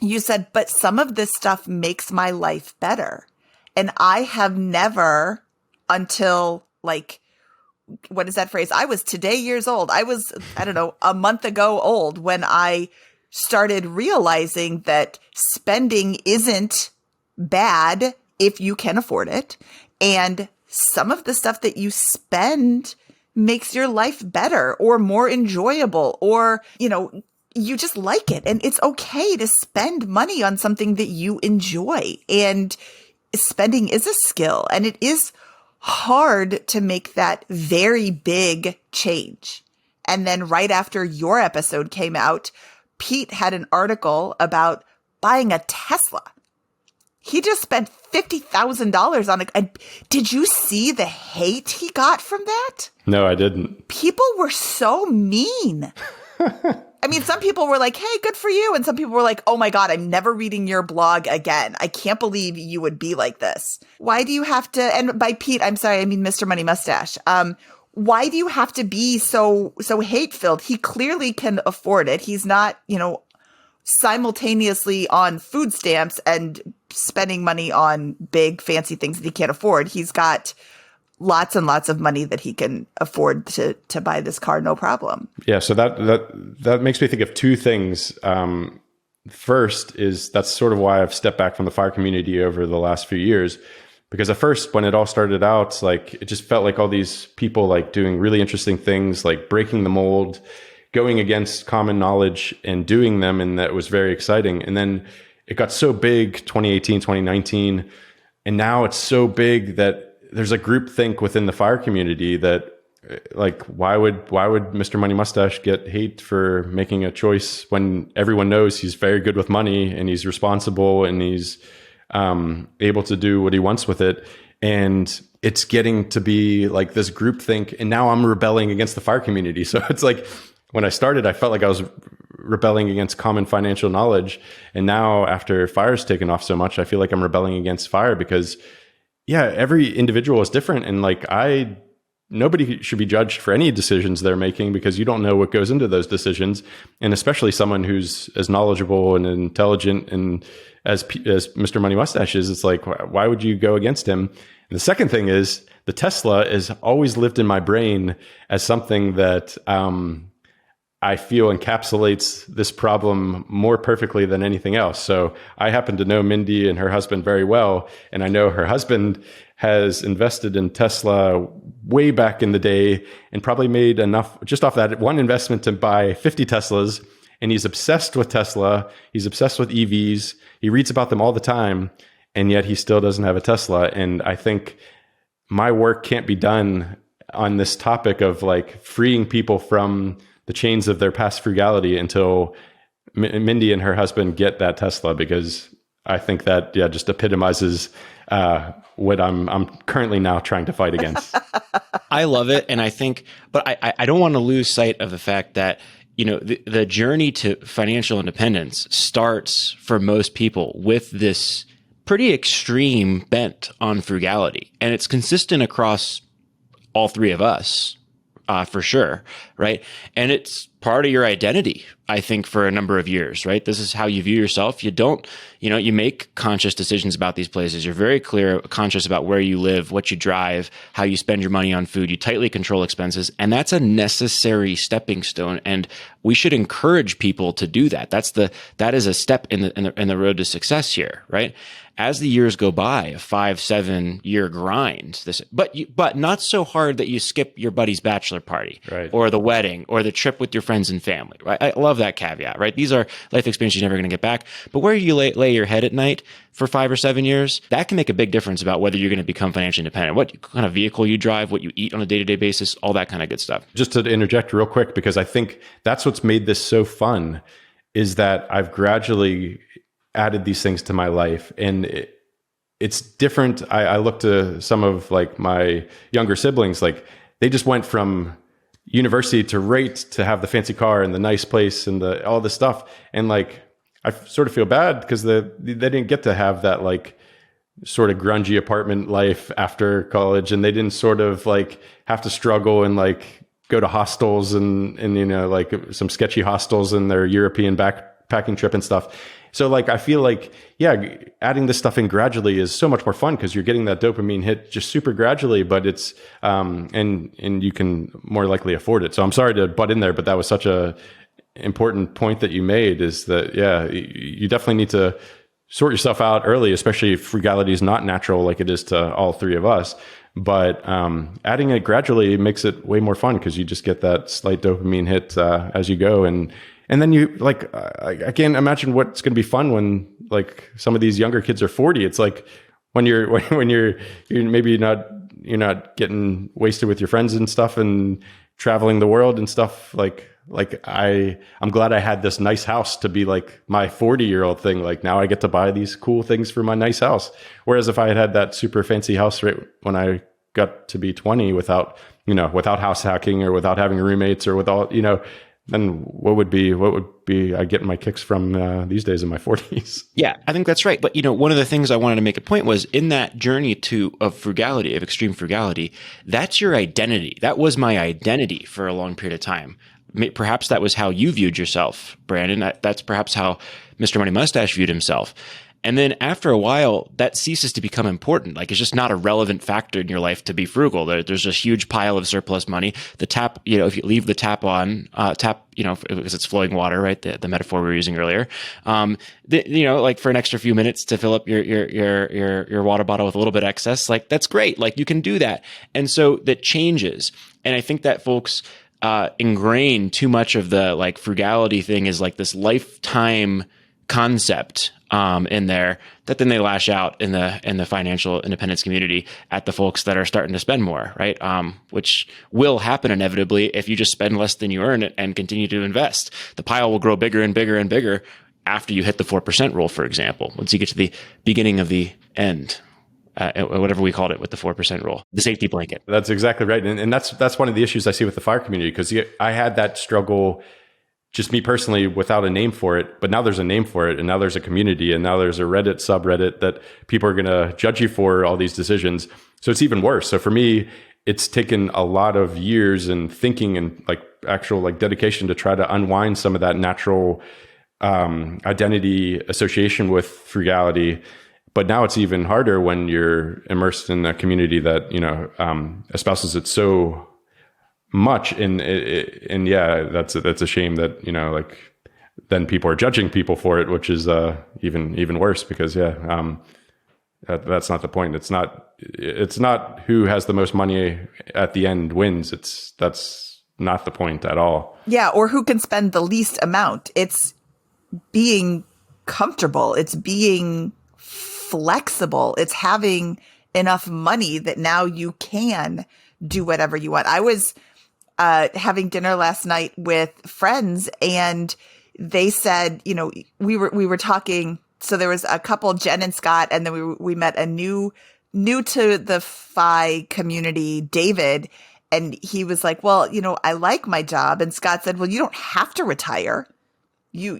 You said, but some of this stuff makes my life better. And I have never, until like, what is that phrase? I was today years old. I was, I don't know, a month ago old when I started realizing that spending isn't bad if you can afford it. And some of the stuff that you spend makes your life better or more enjoyable, or, you just like it. And it's okay to spend money on something that you enjoy. And spending is a skill, and it is hard to make that very big change. And then right after your episode came out, Pete had an article about buying a Tesla. He just spent $50,000 on it. Did you see the hate he got from that? No, I didn't. People were so mean. I mean, some people were like, hey, good for you. And some people were like, oh my God, I'm never reading your blog again. I can't believe you would be like this. Why do you have to, and by Pete, I'm sorry, I mean Mr. Money Mustache. Why do you have to be so hate-filled? He clearly can afford it. He's not, simultaneously on food stamps and spending money on big fancy things that he can't afford. He's got lots and lots of money that he can afford to buy this car, no problem. Yeah, so that makes me think of 2 things. First is that's sort of why I've stepped back from the fire community over the last few years, because at first, when it all started out, like it just felt like all these people like doing really interesting things, like breaking the mold, going against common knowledge and doing them, and that was very exciting. And then it got so big 2018, 2019, and now it's so big that there's a groupthink within the fire community that, like, why would Mr. Money Mustache get hate for making a choice when everyone knows he's very good with money and he's responsible and he's able to do what he wants with it. And it's getting to be like this groupthink, and now I'm rebelling against the fire community. So it's like, when I started, I felt like I was rebelling against common financial knowledge. And now after fire's taken off so much, I feel like I'm rebelling against fire because, yeah, every individual is different. And like, nobody should be judged for any decisions they're making because you don't know what goes into those decisions. And especially someone who's as knowledgeable and intelligent and as Mr. Money Mustache is, it's like, why would you go against him? And the second thing is the Tesla has always lived in my brain as something that, I feel encapsulates this problem more perfectly than anything else. So I happen to know Mindy and her husband very well. And I know her husband has invested in Tesla way back in the day and probably made enough just off that one investment to buy 50 Teslas. And he's obsessed with Tesla. He's obsessed with EVs. He reads about them all the time. And yet he still doesn't have a Tesla. And I think my work can't be done on this topic of like freeing people from the chains of their past frugality until Mindy and her husband get that Tesla, because I think that just epitomizes what I'm currently now trying to fight against. I love it, and I think, but I don't want to lose sight of the fact that the journey to financial independence starts for most people with this pretty extreme bent on frugality, and it's consistent across all three of us. For sure, right? And it's part of your identity, I think, for a number of years, right? This is how you view yourself. You don't, you make conscious decisions about these places. You're very conscious about where you live, what you drive, how you spend your money on food. You tightly control expenses. And that's a necessary stepping stone. And we should encourage people to do that. That is a step in the road to success here, right? As the years go by, a 5-7 year grind, but not so hard that you skip your buddy's bachelor party, right, or the wedding or the trip with your friends and family, right? I love that caveat, right? These are life experiences you're never going to get back. But where you lay your head at night for 5 or 7 years, that can make a big difference about whether you're going to become financially independent, what kind of vehicle you drive, what you eat on a day-to-day basis, all that kind of good stuff. Just to interject real quick, because I think that's what's made this so fun, is that I've gradually added these things to my life, and it's different. I look to some of like my younger siblings, like they just went from university to have the fancy car and the nice place and all this stuff, and like I sort of feel bad because they didn't get to have that like sort of grungy apartment life after college, and they didn't sort of like have to struggle and like go to hostels and like some sketchy hostels in their European backpacking trip and stuff. So like, I feel like, adding this stuff in gradually is so much more fun because you're getting that dopamine hit just super gradually, but it's, and you can more likely afford it. So I'm sorry to butt in there, but that was such a important point that you made, is that, you definitely need to sort yourself out early, especially if frugality is not natural like it is to all three of us. But adding it gradually makes it way more fun because you just get that slight dopamine hit as you go. And then you like, I can't imagine what's going to be fun when like some of these younger kids are 40. It's like when you're maybe you're not getting wasted with your friends and stuff and traveling the world and stuff. Like I'm glad I had this nice house to be like my 40-year-old thing. Like now I get to buy these cool things for my nice house. Whereas if I had that super fancy house right when I got to be 20 without house hacking or without having roommates or without, then what would be I getting my kicks from these days in my 40s? Yeah, I think that's right. But one of the things I wanted to make a point was in that journey of frugality, of extreme frugality, that's your identity. That was my identity for a long period of time. Perhaps that was how you viewed yourself, Brandon. That's perhaps how Mr. Money Mustache viewed himself. And then after a while, that ceases to become important. Like it's just not a relevant factor in your life to be frugal. There's a huge pile of surplus money. The tap, if you leave the tap on, because it's flowing water, right? The metaphor we were using earlier. Like for an extra few minutes to fill up your water bottle with a little bit excess, like that's great. Like you can do that. And so that changes. And I think that folks ingrain too much of the like frugality thing is like this lifetime concept in there that then they lash out in the financial independence community at the folks that are starting to spend more, right? Which will happen inevitably if you just spend less than you earn and continue to invest. The pile will grow bigger and bigger and bigger after you hit the 4% rule, for example. Once you get to the beginning of the end, whatever we called it with the 4% rule, the safety blanket. That's exactly right. And that's one of the issues I see with the FIRE community, because I had that struggle, just me personally, without a name for it. But now there's a name for it, and now there's a community, and now there's a Reddit subreddit that people are going to judge you for all these decisions. So it's even worse. So for me, it's taken a lot of years and thinking and like actual like dedication to try to unwind some of that natural identity association with frugality. But now it's even harder when you're immersed in a community that, espouses it so much. And yeah, that's a shame that, like then people are judging people for it, which is even worse because that's not the point. It's not who has the most money at the end wins. That's not the point at all. Yeah, or who can spend the least amount. It's being comfortable. It's being flexible. It's having enough money that now you can do whatever you want. I was having dinner last night with friends, and they said, we were talking. So there was a couple, Jen and Scott, and then we met a new to the Fi community, David, and he was like, well, I like my job. And Scott said, well, you don't have to retire. You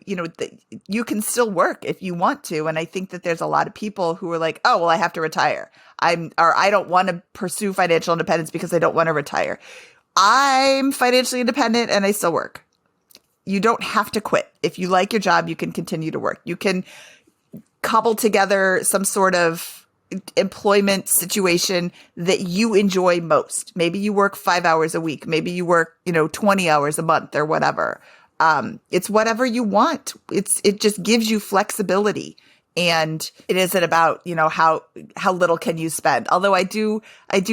can still work if you want to. And I think that there's a lot of people who are like, oh, well, I have to retire. I don't want to pursue financial independence because I don't want to retire. I'm financially independent and I still work. You don't have to quit. If you like your job, you can continue to work. You can cobble together some sort of employment situation that you enjoy most. Maybe you work 5 hours a week. Maybe you work, 20 hours a month or whatever. It's whatever you want. It just gives you flexibility. And it isn't about, how little can you spend. Although I do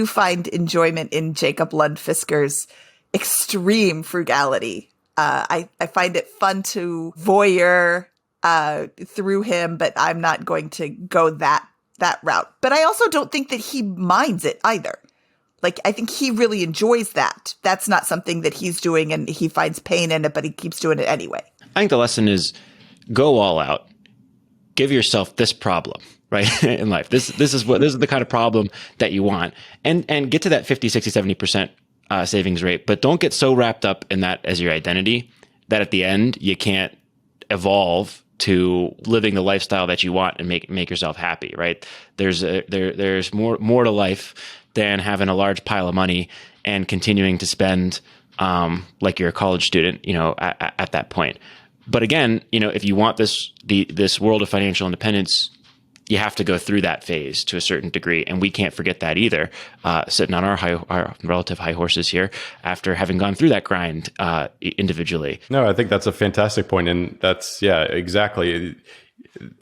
find enjoyment in Jacob Lundfisker's extreme frugality. I find it fun to voyeur through him, but I'm not going to go that route. But I also don't think that he minds it either. Like, I think he really enjoys that. That's not something that he's doing and he finds pain in it, but he keeps doing it anyway. I think the lesson is go all out. Give yourself this problem, right? In life. This is the kind of problem that you want. And get to that 50, 60, 70% savings rate, but don't get so wrapped up in that as your identity that at the end you can't evolve to living the lifestyle that you want and make yourself happy, right? There's more to life than having a large pile of money and continuing to spend like you're a college student, at that point. But again, if you want this world of financial independence, you have to go through that phase to a certain degree. And we can't forget that either, sitting on our relative high horses here after having gone through that grind individually. No, I think that's a fantastic point. And that's, exactly.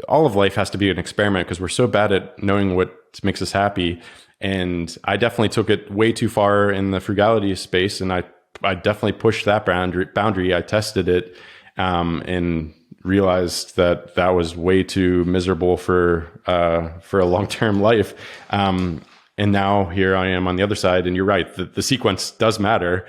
All of life has to be an experiment because we're so bad at knowing what makes us happy. And I definitely took it way too far in the frugality space. And I definitely pushed that boundary. I tested it and realized that was way too miserable for a long-term life. And now here I am on the other side. And you're right, the sequence does matter.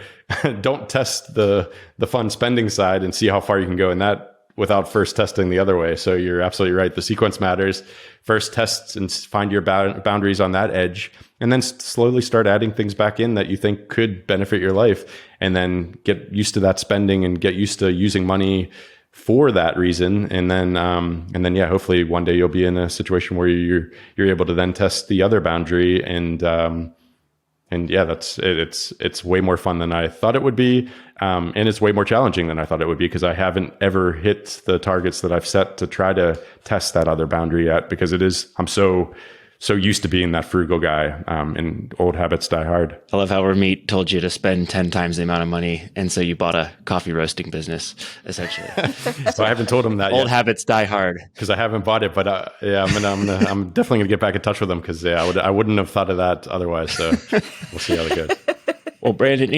Don't test the fun spending side and see how far you can go in that without first testing the other way. So you're absolutely right. The sequence matters. First test and find your boundaries on that edge, and then slowly start adding things back in that you think could benefit your life, and then get used to that spending and get used to using money for that reason. And then hopefully one day you'll be in a situation where you're able to then test the other boundary. And it's way more fun than I thought it would be. And it's way more challenging than I thought it would be because I haven't ever hit the targets that I've set to try to test that other boundary yet, because I'm so used to being that frugal guy, and old habits die hard. I love how Ramit told you to spend 10 times the amount of money. And so you bought a coffee roasting business, essentially. So I haven't told him that old yet. Habits die hard. Because I haven't bought it, but I'm definitely gonna get back in touch with him because I wouldn't have thought of that otherwise. So we'll see how it goes. Well, Brandon,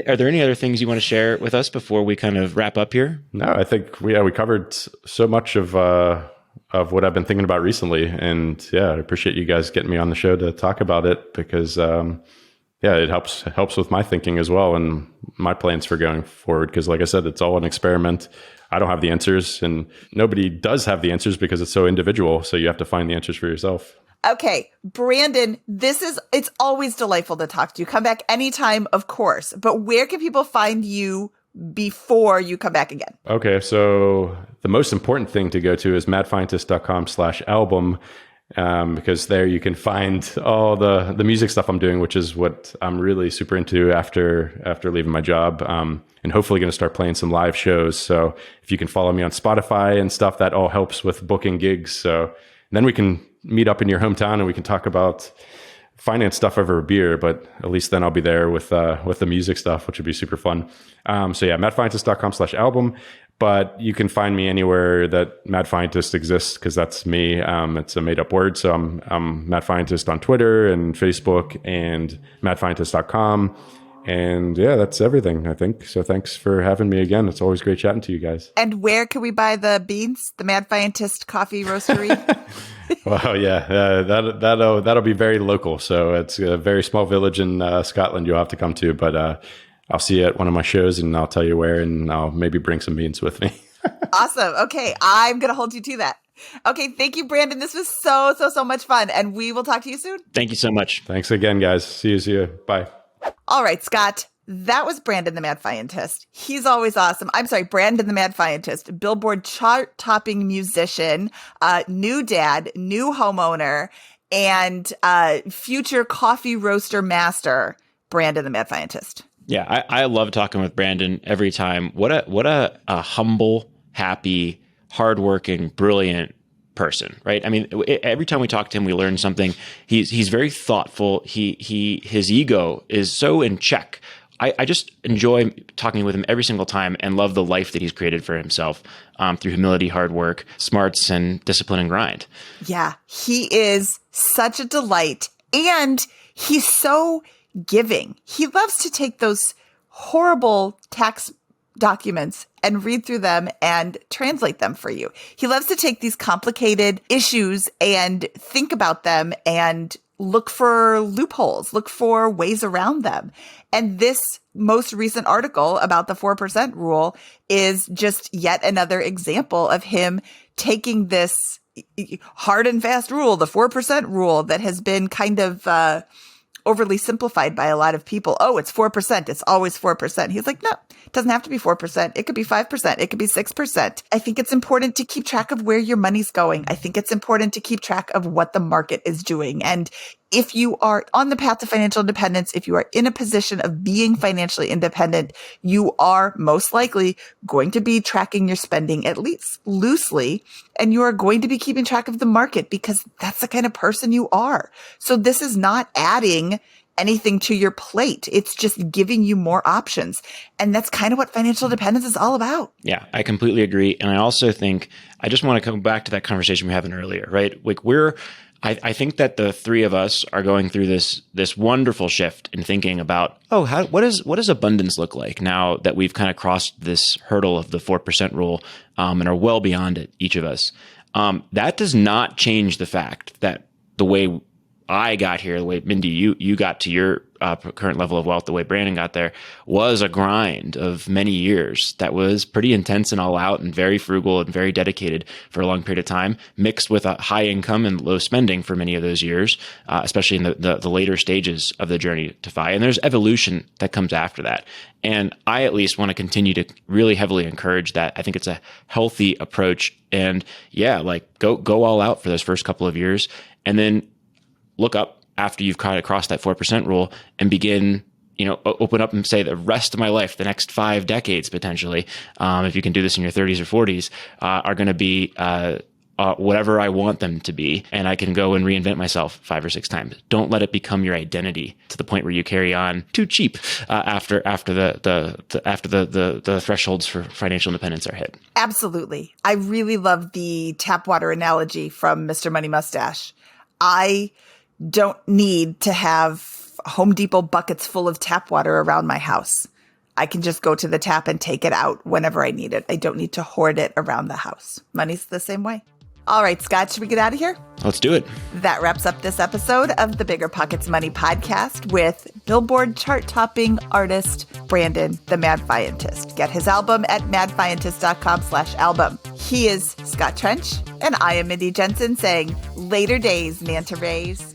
are there any other things you want to share with us before we kind of wrap up here? No, I think we covered so much of what I've been thinking about recently. And I appreciate you guys getting me on the show to talk about it because, it helps with my thinking as well and my plans for going forward. Because like I said, it's all an experiment. I don't have the answers and nobody does have the answers because it's so individual. So you have to find the answers for yourself. Okay, Brandon, it's always delightful to talk to you. Come back anytime, of course. But where can people find you before you come back again? Okay, so the most important thing to go to is madfientist.com/album, because there you can find all the music stuff I'm doing, which is what I'm really super into after leaving my job, and hopefully going to start playing some live shows. So if you can follow me on Spotify and stuff, that all helps with booking gigs. So then we can meet up in your hometown and we can talk about finance stuff over a beer, but at least then I'll be there with the music stuff, which would be super fun. So yeah, madfientist.com/album. But you can find me anywhere that Mad Fientist exists, because that's me. It's a made up word. So I'm Mad Fientist on Twitter and Facebook and madfientist.com. And yeah, that's everything, I think. So thanks for having me again. It's always great chatting to you guys. And where can we buy the beans? The Mad Fientist Coffee Roastery? Well, yeah, that'll be very local. So it's a very small village in Scotland you'll have to come to. But I'll see you at one of my shows, and I'll tell you where, and I'll maybe bring some beans with me. Awesome. Okay, I'm going to hold you to that. Okay, thank you, Brandon. This was so much fun, and we will talk to you soon. Thank you so much. Thanks again, guys. See you. Bye. All right, Scott. That was Brandon the Mad Fientist. He's always awesome. I'm sorry, Brandon the Mad Fientist, Billboard chart-topping musician, new dad, new homeowner, and future coffee roaster master, Brandon the Mad Fientist. Yeah, I love talking with Brandon every time. What a humble, happy, hardworking, brilliant person, right? I mean, every time we talk to him, we learn something. He's very thoughtful. His ego is so in check. I just enjoy talking with him every single time and love the life that he's created for himself through humility, hard work, smarts, and discipline and grind. Yeah, he is such a delight. And he's so giving. He loves to take those horrible tax documents and read through them and translate them for you. He loves to take these complicated issues and think about them and look for loopholes, look for ways around them. And this most recent article about the 4% rule is just yet another example of him taking this hard and fast rule, the 4% rule that has been kind of overly simplified by a lot of people. Oh, it's 4%. It's always 4%. He's like, no, it doesn't have to be 4%. It could be 5%. It could be 6%. I think it's important to keep track of where your money's going. I think it's important to keep track of what the market is doing. And if you are on the path to financial independence, if you are in a position of being financially independent, you are most likely going to be tracking your spending at least loosely, and you are going to be keeping track of the market because that's the kind of person you are. So this is not adding anything to your plate. It's just giving you more options. And that's kind of what financial independence is all about. Yeah, I completely agree. And I also think, I just want to come back to that conversation we were having earlier, right? Like I think that the three of us are going through this wonderful shift in thinking about, what does abundance look like now that we've kind of crossed this hurdle of the 4% rule and are well beyond it, each of us. That does not change the fact that the way I got here, the way Mindy, you got to your current level of wealth, the way Brandon got there, was a grind of many years that was pretty intense and all out and very frugal and very dedicated for a long period of time, mixed with a high income and low spending for many of those years, especially in the later stages of the journey to FI. And there's evolution that comes after that. And I at least want to continue to really heavily encourage that. I think it's a healthy approach. And yeah, like go all out for those first couple of years, and then look up after you've kind of crossed that 4% rule and begin, open up and say the rest of my life, the next 5 decades potentially, if you can do this in your 30s or 40s, are going to be whatever I want them to be, and I can go and reinvent myself 5 or 6 times. Don't let it become your identity to the point where you carry on too cheap after the thresholds for financial independence are hit. Absolutely. I really love the tap water analogy from Mr. Money Mustache. I don't need to have Home Depot buckets full of tap water around my house. I can just go to the tap and take it out whenever I need it. I don't need to hoard it around the house. Money's the same way. All right, Scott, should we get out of here? Let's do it. That wraps up this episode of the BiggerPockets Money Podcast with Billboard chart-topping artist Brandon the Mad Fientist. Get his album at madfientist.com/album. He is Scott Trench, and I am Mindy Jensen saying, later days, manta rays.